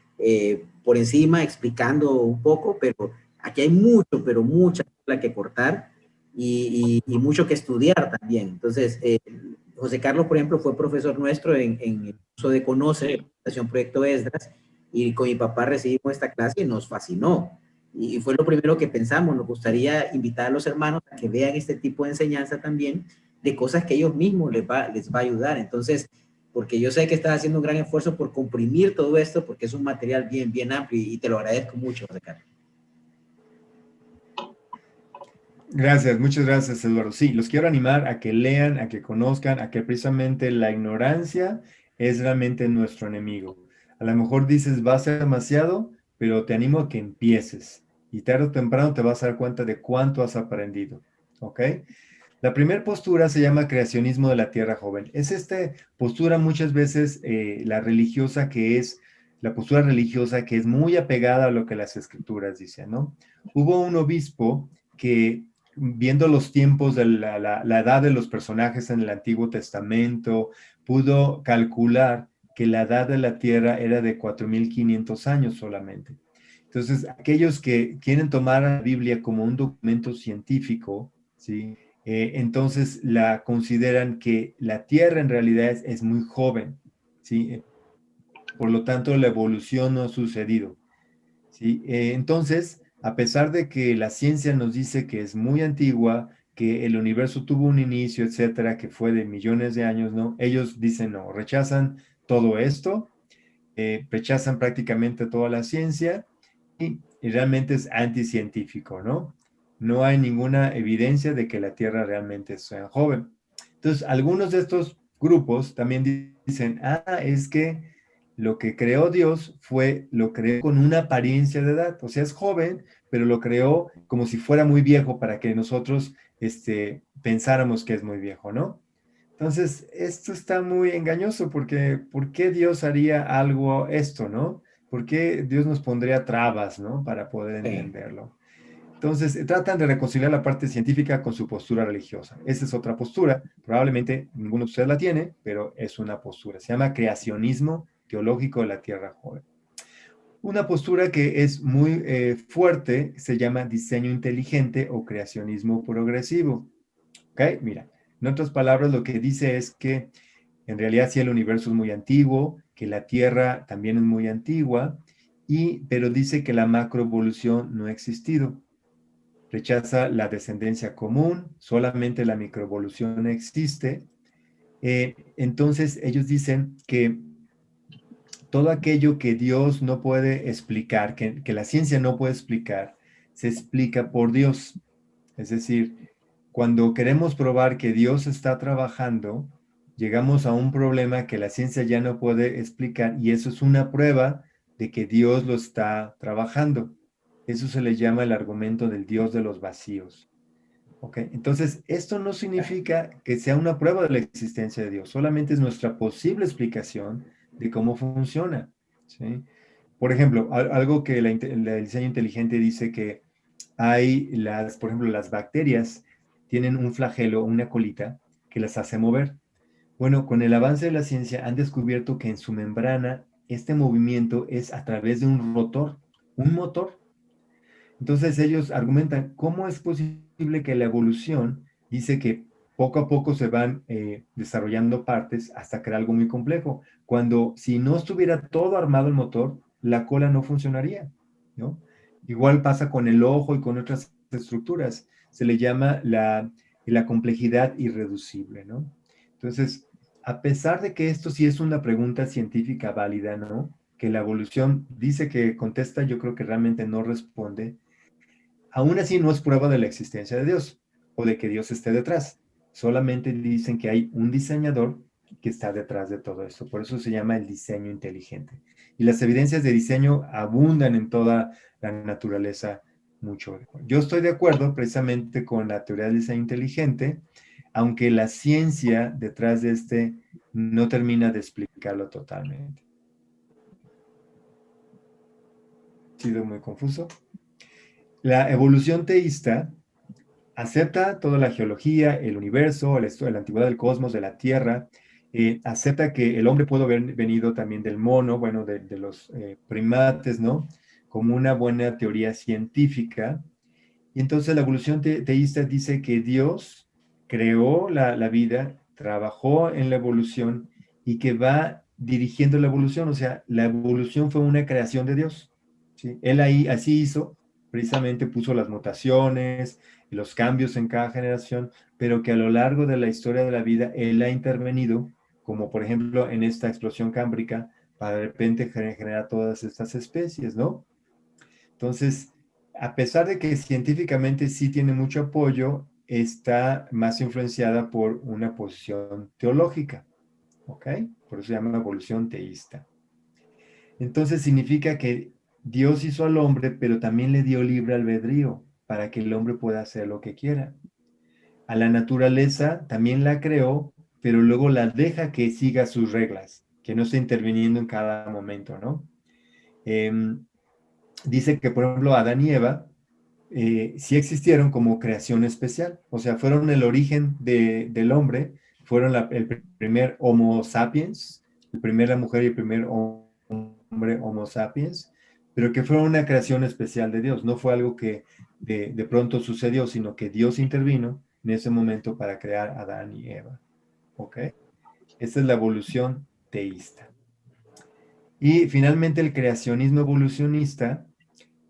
por encima, explicando un poco, pero aquí hay mucho, pero mucha tela que cortar y mucho que estudiar también. Entonces, José Carlos, por ejemplo, fue profesor nuestro en el curso de Conoce, Fundación Proyecto Esdras, y con mi papá recibimos esta clase y nos fascinó. Y fue lo primero que pensamos, nos gustaría invitar a los hermanos a que vean este tipo de enseñanza también, de cosas que ellos mismos les va a ayudar. Entonces, porque yo sé que estás haciendo un gran esfuerzo por comprimir todo esto, porque es un material bien, bien amplio y te lo agradezco mucho, José Carlos. Gracias, muchas gracias, Eduardo. Sí, los quiero animar a que lean, a que conozcan, a que precisamente la ignorancia es realmente nuestro enemigo. A lo mejor dices, va a ser demasiado, pero te animo a que empieces y tarde o temprano te vas a dar cuenta de cuánto has aprendido. ¿Ok? La primera postura se llama creacionismo de la tierra joven. Es esta postura muchas veces la religiosa que es, la postura religiosa que es muy apegada a lo que las escrituras dicen, ¿no? Hubo un obispo que viendo los tiempos de la edad de los personajes en el Antiguo Testamento, pudo calcular que la edad de la tierra era de 4.500 años solamente. Entonces, aquellos que quieren tomar a la Biblia como un documento científico, ¿sí? Entonces la consideran que la Tierra en realidad es muy joven, ¿sí? Por lo tanto, la evolución no ha sucedido, ¿sí? Entonces, a pesar de que la ciencia nos dice que es muy antigua, que el universo tuvo un inicio, etcétera, que fue de millones de años, ¿no? Ellos dicen no, rechazan todo esto, rechazan prácticamente toda la ciencia y realmente es anticientífico, ¿no? No hay ninguna evidencia de que la Tierra realmente sea joven. Entonces, algunos de estos grupos también dicen, es que lo que creó Dios lo creó con una apariencia de edad, o sea, es joven, pero lo creó como si fuera muy viejo para que nosotros pensáramos que es muy viejo, ¿no? Entonces, esto está muy engañoso porque ¿por qué Dios haría algo esto, no? ¿Por qué Dios nos pondría trabas, no? Para poder entenderlo. Entonces, tratan de reconciliar la parte científica con su postura religiosa. Esa es otra postura. Probablemente ninguno de ustedes la tiene, pero es una postura. Se llama creacionismo teológico de la Tierra joven. Una postura que es muy fuerte se llama diseño inteligente o creacionismo progresivo. ¿Ok? Mira, en otras palabras, lo que dice es que en realidad sí el universo es muy antiguo, que la Tierra también es muy antigua, pero dice que la macroevolución no ha existido. Rechaza la descendencia común, solamente la microevolución existe. Entonces ellos dicen que todo aquello que Dios no puede explicar, que la ciencia no puede explicar, se explica por Dios. Es decir, cuando queremos probar que Dios está trabajando, llegamos a un problema que la ciencia ya no puede explicar y eso es una prueba de que Dios lo está trabajando. Eso se le llama el argumento del Dios de los vacíos. ¿Ok? Entonces, esto no significa que sea una prueba de la existencia de Dios, solamente es nuestra posible explicación de cómo funciona. ¿Sí? Por ejemplo, algo que el diseño inteligente dice que hay por ejemplo, las bacterias tienen un flagelo, una colita, que las hace mover. Bueno, con el avance de la ciencia han descubierto que en su membrana este movimiento es a través de un rotor, un motor. Entonces ellos argumentan, ¿cómo es posible que la evolución dice que poco a poco se van desarrollando partes hasta crear algo muy complejo? Cuando si no estuviera todo armado el motor, la cola no funcionaría, ¿no? Igual pasa con el ojo y con otras estructuras. Se le llama la complejidad irreducible, ¿no? Entonces, a pesar de que esto sí es una pregunta científica válida, ¿no? Que la evolución dice que contesta, yo creo que realmente no responde. Aún así no es prueba de la existencia de Dios o de que Dios esté detrás. Solamente dicen que hay un diseñador que está detrás de todo esto. Por eso se llama el diseño inteligente. Y las evidencias de diseño abundan en toda la naturaleza mucho. Yo estoy de acuerdo precisamente con la teoría del diseño inteligente, aunque la ciencia detrás de este no termina de explicarlo totalmente. ¿Ha sido muy confuso? La evolución teísta acepta toda la geología, el universo, la antigüedad del cosmos, de la Tierra, acepta que el hombre pudo haber venido también del mono, bueno, de los primates, ¿no? Como una buena teoría científica. Y entonces la evolución teísta dice que Dios creó la vida, trabajó en la evolución y que va dirigiendo la evolución, o sea, la evolución fue una creación de Dios, ¿sí? Él ahí así hizo, precisamente puso las mutaciones, los cambios en cada generación, pero que a lo largo de la historia de la vida Él ha intervenido, como por ejemplo en esta explosión cámbrica, para de repente generar todas estas especies, ¿no? Entonces, a pesar de que científicamente sí tiene mucho apoyo, está más influenciada por una posición teológica, ¿ok? Por eso se llama evolución teísta. Entonces significa que Dios hizo al hombre, pero también le dio libre albedrío para que el hombre pueda hacer lo que quiera. A la naturaleza también la creó, pero luego la deja que siga sus reglas, que no esté interviniendo en cada momento, ¿no? Dice que, por ejemplo, Adán y Eva sí existieron como creación especial, o sea, fueron el origen del hombre, fueron el primer Homo sapiens, la primera mujer y el primer hombre Homo sapiens, pero que fueron una creación especial de Dios, no fue algo que de pronto sucedió, sino que Dios intervino en ese momento para crear a Adán y Eva, ¿ok? Esa es la evolución teísta. Y finalmente el creacionismo evolucionista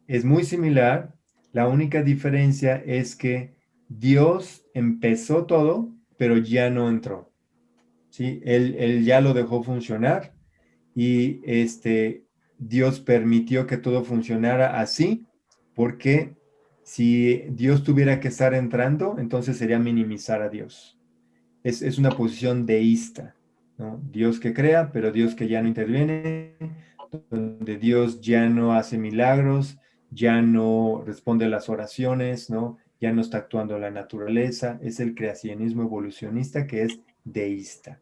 es muy similar, la única diferencia es que Dios empezó todo, pero ya no entró, ¿sí? Él ya lo dejó funcionar y Dios permitió que todo funcionara así, porque si Dios tuviera que estar entrando, entonces sería minimizar a Dios. Es una posición deísta, ¿no? Dios que crea, pero Dios que ya no interviene, donde Dios ya no hace milagros, ya no responde a las oraciones, ¿no? Ya no está actuando la naturaleza, es el creacionismo evolucionista que es deísta,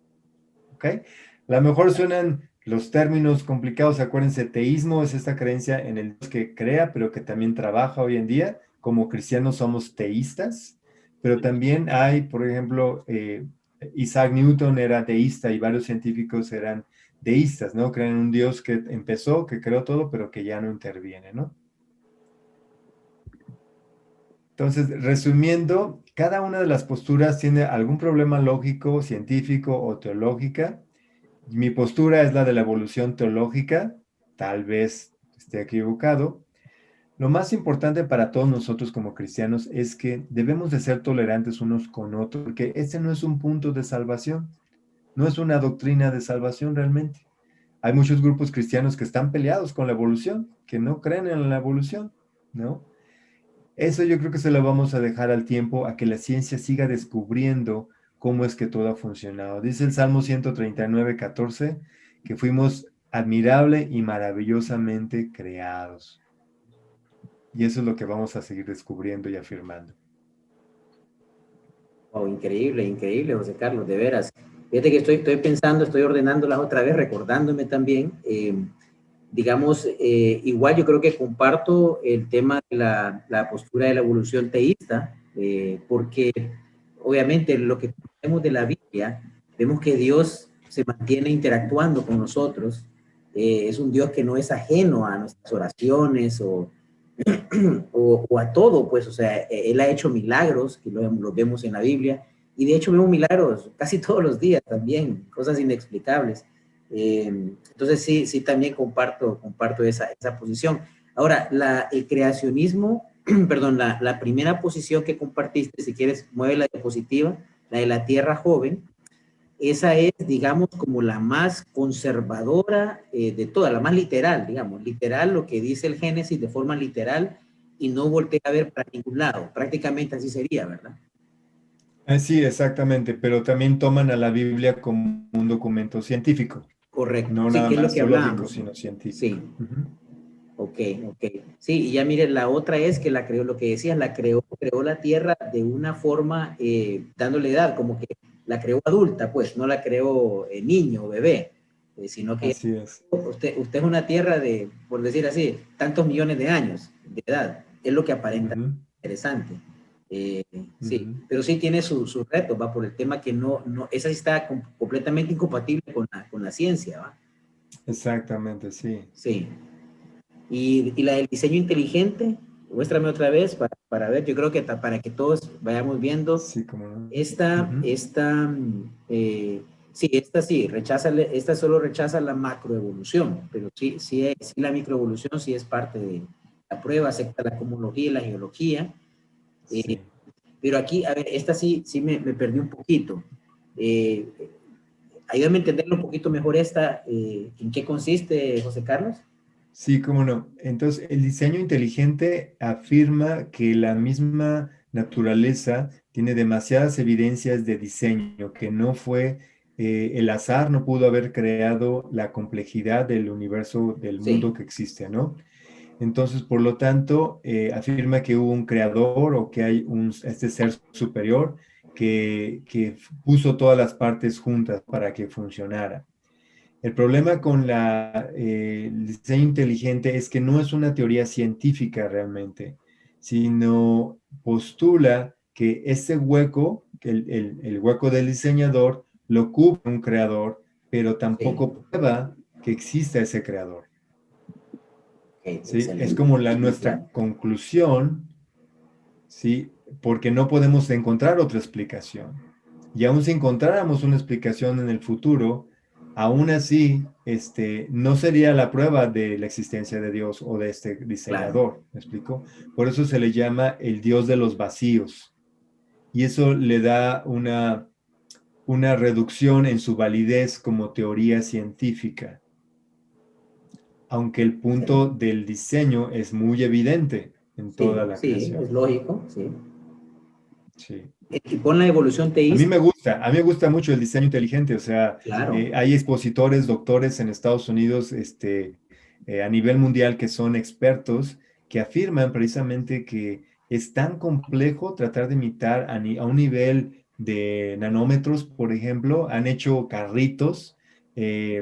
¿ok? A lo mejor suenan los términos complicados, acuérdense, teísmo es esta creencia en el Dios que crea, pero que también trabaja hoy en día. Como cristianos somos teístas, pero también hay, por ejemplo, Isaac Newton era teísta y varios científicos eran deístas, ¿no? Creen en un Dios que empezó, que creó todo, pero que ya no interviene, ¿no? Entonces, resumiendo, cada una de las posturas tiene algún problema lógico, científico o teológica. Mi postura es la de la evolución teológica, tal vez esté equivocado. Lo más importante para todos nosotros como cristianos es que debemos de ser tolerantes unos con otros, porque ese no es un punto de salvación. No es una doctrina de salvación realmente. Hay muchos grupos cristianos que están peleados con la evolución, que no creen en la evolución, ¿no? Eso yo creo que se lo vamos a dejar al tiempo, a que la ciencia siga descubriendo cómo es que todo ha funcionado. Dice el Salmo 139:14, que fuimos admirable y maravillosamente creados. Y eso es lo que vamos a seguir descubriendo y afirmando. Oh, increíble, increíble, José Carlos, de veras. Fíjate que estoy pensando, estoy ordenándolas otra vez, recordándome también. Digamos, igual yo creo que comparto el tema de la postura de la evolución teísta, porque obviamente lo que conocemos de la Biblia, vemos que Dios se mantiene interactuando con nosotros. Es un Dios que no es ajeno a nuestras oraciones o a todo, pues, o sea, Él ha hecho milagros, que los vemos en la Biblia, y de hecho vemos milagros casi todos los días también, cosas inexplicables. Entonces sí también comparto esa posición. Ahora, el creacionismo, perdón, la primera posición que compartiste, si quieres, mueve la diapositiva, la de la Tierra joven, esa es, digamos, como la más conservadora de todas, la más literal, digamos, literal lo que dice el Génesis de forma literal y no voltea a ver para ningún lado. Prácticamente así sería, ¿verdad? Sí, exactamente, pero también toman a la Biblia como un documento científico, Correcto. no Sí, nada que es lo más que teológico, hablábamos. sino científico. Sí, Ujú. ok. Sí, y ya mire, la otra es que la creó, lo que decías, creó la tierra de una forma, dándole edad, como que la creó adulta, pues, no la creó niño o bebé, sino que Así es. usted es una tierra de, por decir así, tantos millones de años de edad. Es lo que aparenta Ujú, interesante. Sí, ujú. pero sí tiene sus retos, va por el tema que esa sí está completamente incompatible con la ciencia, va. Exactamente, sí. Sí. Y la del diseño inteligente, muéstrame otra vez para ver, yo creo que para que todos vayamos viendo. Sí, como no. Esta, Ujú. esta, sí, esta solo rechaza la macroevolución, pero sí la microevolución sí es parte de la prueba, acepta la cosmología y la geología. eh, Sí. pero aquí, a ver, esta sí me perdí un poquito. Eh, Ayúdame a entenderlo un poquito mejor esta, ¿en qué consiste, José Carlos? Sí, cómo no. Entonces, el diseño inteligente afirma que la misma naturaleza tiene demasiadas evidencias de diseño, que no fue el azar, no pudo haber creado la complejidad del universo, del Sí, mundo que existe, ¿no? Entonces, por lo tanto, afirma que hubo un creador o que hay este ser superior que puso todas las partes juntas para que funcionara. El problema con el diseño inteligente es que no es una teoría científica realmente, sino postula que ese hueco, que el hueco del diseñador, lo cubre un creador, pero sí, tampoco prueba que exista ese creador. ok, ¿Sí? Es excelente. como Sí, nuestra claro, conclusión, ¿sí? Porque no podemos encontrar otra explicación. Y aun si encontráramos una explicación en el futuro, aún así, no sería la prueba de la existencia de Dios o de este claro. diseñador, ¿me explico? Por eso se le llama el Dios de los vacíos. Y eso le da una reducción en su validez como teoría científica, aunque el punto Excelente. del diseño es muy evidente en toda la Sí, es creación. lógico, sí. Sí. Y con la evolución teísta, A mí me gusta mucho el diseño inteligente, o sea, claro, hay expositores, doctores en Estados Unidos, a nivel mundial que son expertos, que afirman precisamente que es tan complejo tratar de imitar a un nivel de nanómetros, por ejemplo, han hecho carritos,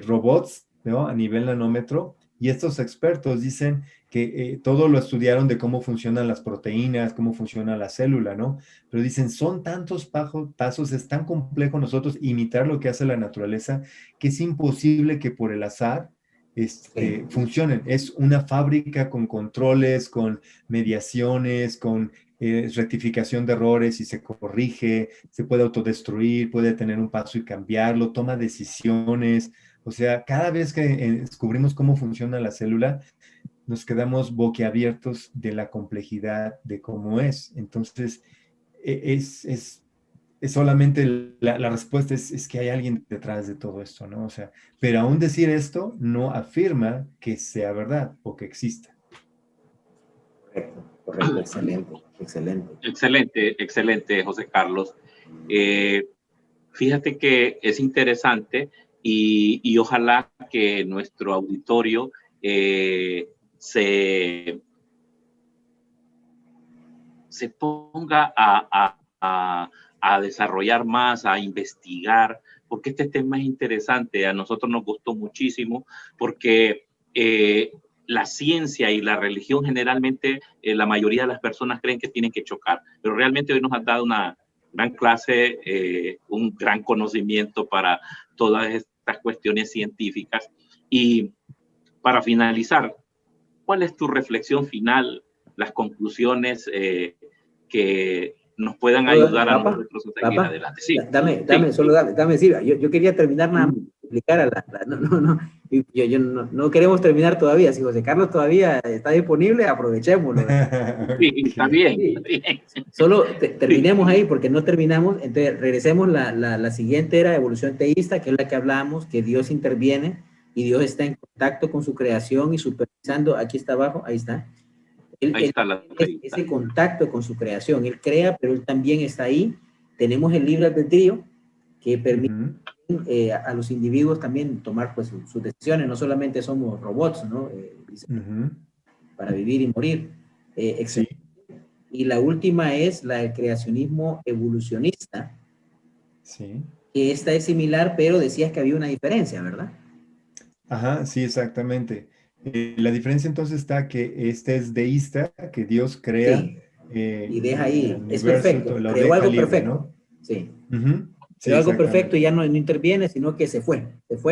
robots, ¿no? A nivel nanómetro, y estos expertos dicen que todo lo estudiaron de cómo funcionan las proteínas, cómo funciona la célula, ¿no? Pero dicen, son tantos pasos, es tan complejo nosotros imitar lo que hace la naturaleza, que es imposible que por el azar sí, funcionen. Es una fábrica con controles, con mediaciones, con rectificación de errores y se corrige, se puede autodestruir, puede tener un paso y cambiarlo, toma decisiones. O sea, cada vez que descubrimos cómo funciona la célula, nos quedamos boquiabiertos de la complejidad de cómo es. Entonces, es es solamente la respuesta es que hay alguien detrás de todo esto, ¿no? O sea, pero aún decir esto no afirma que sea verdad o que exista. Correcto, correcto, excelente, excelente. Excelente, excelente, José Carlos. Fíjate que es interesante y ojalá que nuestro auditorio se ponga a desarrollar más, a investigar, porque este tema es interesante. A nosotros nos gustó muchísimo porque la ciencia y la religión generalmente, la mayoría de las personas creen que tienen que chocar, pero realmente hoy nos han dado una gran clase, un gran conocimiento para todas estas cuestiones científicas. Y para finalizar, ¿cuál es tu reflexión final, las conclusiones que nos puedan ayudar a nosotros a seguir adelante? Sí, dame, Silvia. Yo quería terminar nada más de explicar no queremos terminar todavía. Si José Carlos todavía está disponible, aprovechémoslo. Sí, está bien. Sí. Está bien. Solo terminemos ahí porque no terminamos. Entonces, regresemos. La siguiente era evolución teísta, que es la que hablábamos, que Dios interviene y Dios está en contacto con su creación y supervisando. Aquí está abajo, ahí está. Ahí está ese contacto con su creación. Él crea, pero él también está ahí. Tenemos el libre albedrío que permite a los individuos también tomar pues, sus decisiones. No solamente somos robots, ¿no? Para vivir y morir. Sí. Y la última es la del creacionismo evolucionista. Sí. Que esta es similar, pero decías que había una diferencia, ¿verdad? Ajá, sí, exactamente. La diferencia entonces está que este es deísta, que Dios crea sí. Y deja ahí, el universo, es perfecto, lo creó deja algo libre, perfecto, ¿no? sí. Sí, Creó algo perfecto y ya no interviene, sino que se fue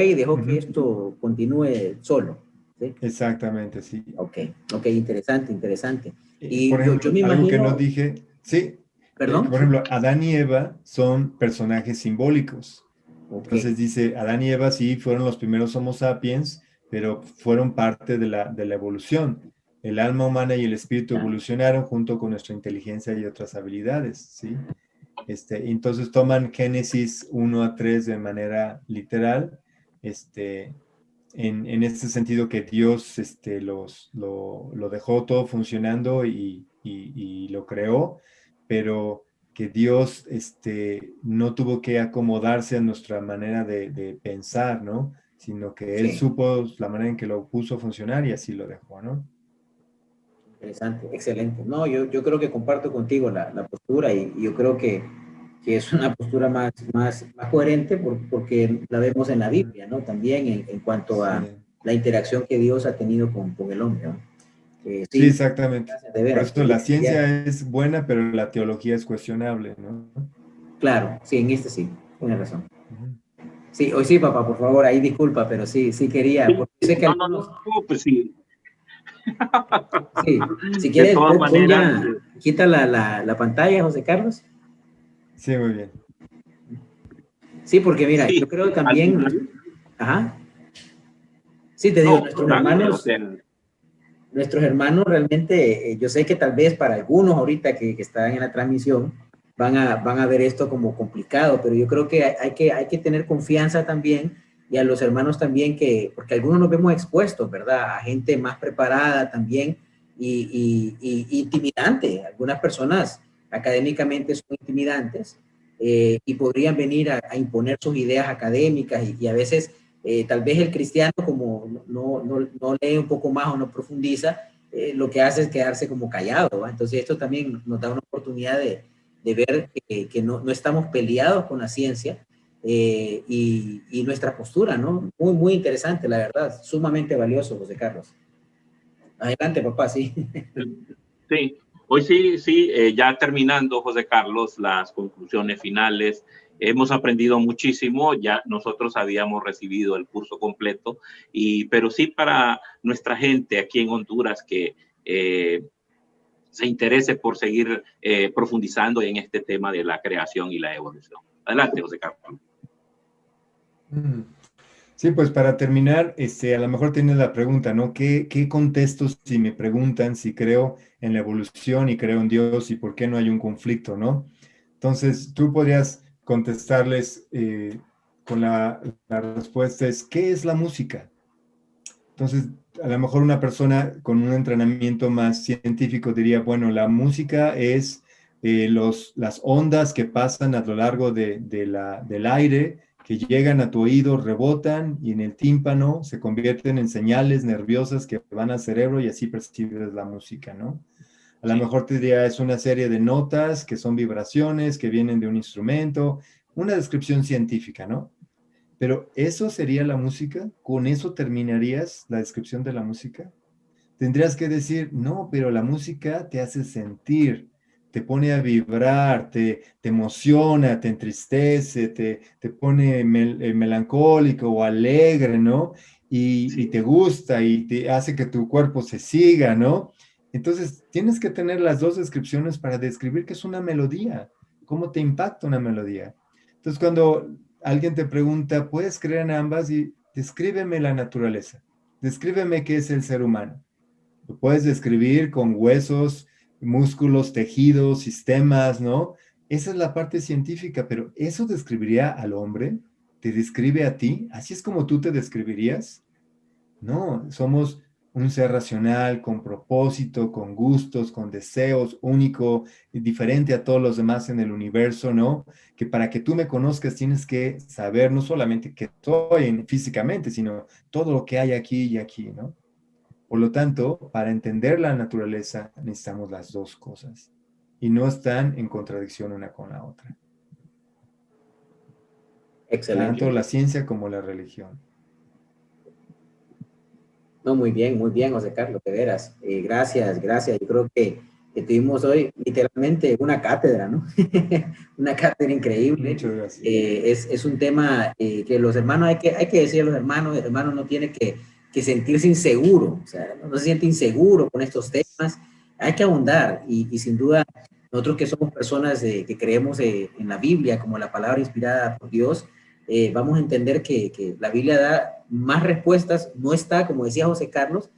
y dejó que esto continúe solo, ¿sí? Exactamente, sí. Ok, interesante. Y por ejemplo, yo me algo que imagino... no dije, sí, ¿Perdón? por ejemplo, Adán y Eva son personajes simbólicos. Okay. Entonces dice, Adán y Eva sí fueron los primeros Homo sapiens, pero fueron parte de la evolución. El alma humana y el espíritu evolucionaron junto con nuestra inteligencia y otras habilidades, ¿sí? Entonces toman Génesis 1 a 3 de manera literal, en este sentido que Dios lo dejó todo funcionando y lo creó, pero que Dios no tuvo que acomodarse a nuestra manera de pensar, ¿no? Sino que Él supo la manera en que lo puso a funcionar y así lo dejó, ¿no? Interesante, excelente. No, yo creo que comparto contigo la postura y yo creo que es una postura más coherente porque la vemos en la Biblia, ¿no? También en cuanto a la interacción que Dios ha tenido con el hombre, ¿no? Sí, exactamente. De veras, por eso la ciencia es buena, pero la teología es cuestionable, ¿no? Claro, sí, en sí, tienes razón. Sí, hoy sí, papá, por favor, ahí disculpa, pero sí quería. Porque sé que pues sí. Sí, si quieres, de todas maneras, quita la pantalla, José Carlos. Sí, muy bien. Sí, porque mira, yo creo que también... Ajá. Sí, te digo, nuestros hermanos realmente, yo sé que tal vez para algunos ahorita que están en la transmisión van a ver esto como complicado, pero yo creo que hay que tener confianza también y a los hermanos también porque algunos nos vemos expuestos, ¿verdad? A gente más preparada también y intimidante. Algunas personas académicamente son intimidantes y podrían venir a imponer sus ideas académicas y a veces tal vez el cristiano como no lee un poco más o no profundiza, lo que hace es quedarse como callado, ¿va? Entonces esto también nos da una oportunidad de ver que no estamos peleados con la ciencia y nuestra postura, ¿no? Muy interesante, la verdad, sumamente valioso, José Carlos. Adelante, papá, sí. Sí, hoy sí, ya terminando, José Carlos, las conclusiones finales. Hemos aprendido muchísimo, ya nosotros habíamos recibido el curso completo, pero sí para nuestra gente aquí en Honduras que se interese por seguir profundizando en este tema de la creación y la evolución. Adelante, José Carlos. Sí, pues para terminar, a lo mejor tienes la pregunta, ¿no? ¿Qué contesto si me preguntan si creo en la evolución y creo en Dios y por qué no hay un conflicto, ¿no? Entonces, tú podrías contestarles con la respuesta es, ¿qué es la música? Entonces, a lo mejor una persona con un entrenamiento más científico diría, bueno, la música es las ondas que pasan a lo largo del aire, que llegan a tu oído, rebotan y en el tímpano se convierten en señales nerviosas que van al cerebro y así percibes la música, ¿no? A lo mejor te diría, es una serie de notas que son vibraciones, que vienen de un instrumento, una descripción científica, ¿no? Pero ¿eso sería la música? ¿Con eso terminarías la descripción de la música? Tendrías que decir, no, pero la música te hace sentir, te pone a vibrar, te emociona, te entristece, te pone melancólico o alegre, ¿no? Y te gusta y te hace que tu cuerpo se siga, ¿no? Entonces, tienes que tener las dos descripciones para describir qué es una melodía, cómo te impacta una melodía. Entonces, cuando alguien te pregunta, ¿puedes creer en ambas? Y descríbeme la naturaleza, descríbeme qué es el ser humano. Lo puedes describir con huesos, músculos, tejidos, sistemas, ¿no? Esa es la parte científica, pero ¿eso describiría al hombre? ¿Te describe a ti? ¿Así es como tú te describirías? No, somos un ser racional, con propósito, con gustos, con deseos, único, diferente a todos los demás en el universo, ¿no? Que para que tú me conozcas tienes que saber no solamente que soy físicamente, sino todo lo que hay aquí y aquí, ¿no? Por lo tanto, para entender la naturaleza necesitamos las dos cosas y no están en contradicción una con la otra. Excelente. Tanto la ciencia como la religión. No, muy bien, José Carlos, de veras. Gracias, gracias. Yo creo que tuvimos hoy literalmente una cátedra, ¿no? Una cátedra increíble. Muchas gracias. Es un tema que los hermanos, hay que decir a los hermanos, el hermano no tiene que sentirse inseguro, o sea, no se siente inseguro con estos temas. Hay que ahondar y sin duda, nosotros que somos personas que creemos en la Biblia como la palabra inspirada por Dios, vamos a entender que la Biblia da más respuestas, no está, como decía José Carlos,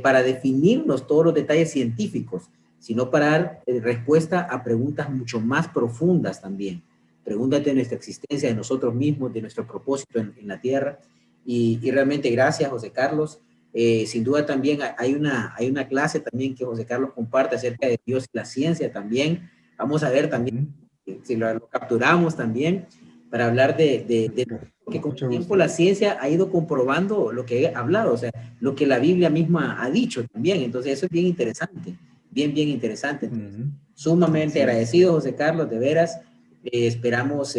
para definirnos todos los detalles científicos, sino para dar respuesta a preguntas mucho más profundas también. Preguntas de nuestra existencia, de nosotros mismos, de nuestro propósito en la tierra. Y realmente gracias, José Carlos. Sin duda también hay una clase también que José Carlos comparte acerca de Dios y la ciencia también. Vamos a ver también si lo capturamos también para hablar que con el tiempo la ciencia ha ido comprobando lo que he hablado, o sea, lo que la Biblia misma ha dicho también. Entonces eso es bien interesante, bien interesante. Entonces, sumamente agradecido, José Carlos, de veras. Esperamos,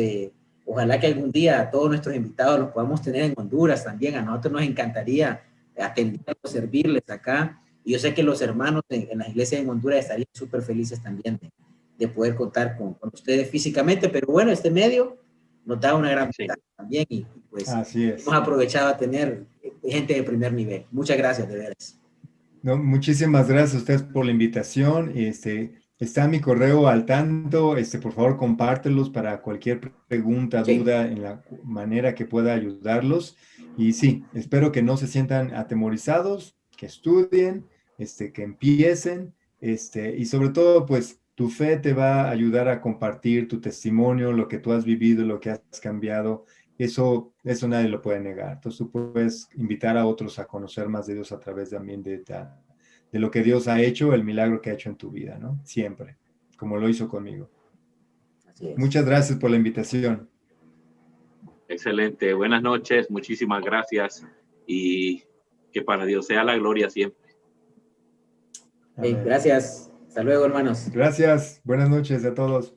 ojalá que algún día todos nuestros invitados los podamos tener en Honduras también. A nosotros nos encantaría atenderlos, servirles acá. Y yo sé que los hermanos en las iglesias en Honduras estarían súper felices también de poder contar con ustedes físicamente. Pero bueno, este medio nos da una gran ventaja también y pues hemos aprovechado a tener gente de primer nivel. Muchas gracias, de veras. No, muchísimas gracias a ustedes por la invitación. Está mi correo al tanto. Por favor, compártelos para cualquier pregunta, duda, en la manera que pueda ayudarlos. Y sí, espero que no se sientan atemorizados, que estudien, que empiecen, y sobre todo, pues, tu fe te va a ayudar a compartir tu testimonio, lo que tú has vivido, lo que has cambiado. Eso nadie lo puede negar. Entonces tú puedes invitar a otros a conocer más de Dios a través también de lo que Dios ha hecho, el milagro que ha hecho en tu vida, ¿no? Siempre, como lo hizo conmigo. Así es. Muchas gracias por la invitación. Excelente. Buenas noches. Muchísimas gracias. Y que para Dios sea la gloria siempre. Gracias. Hasta luego, hermanos. Gracias. Buenas noches a todos.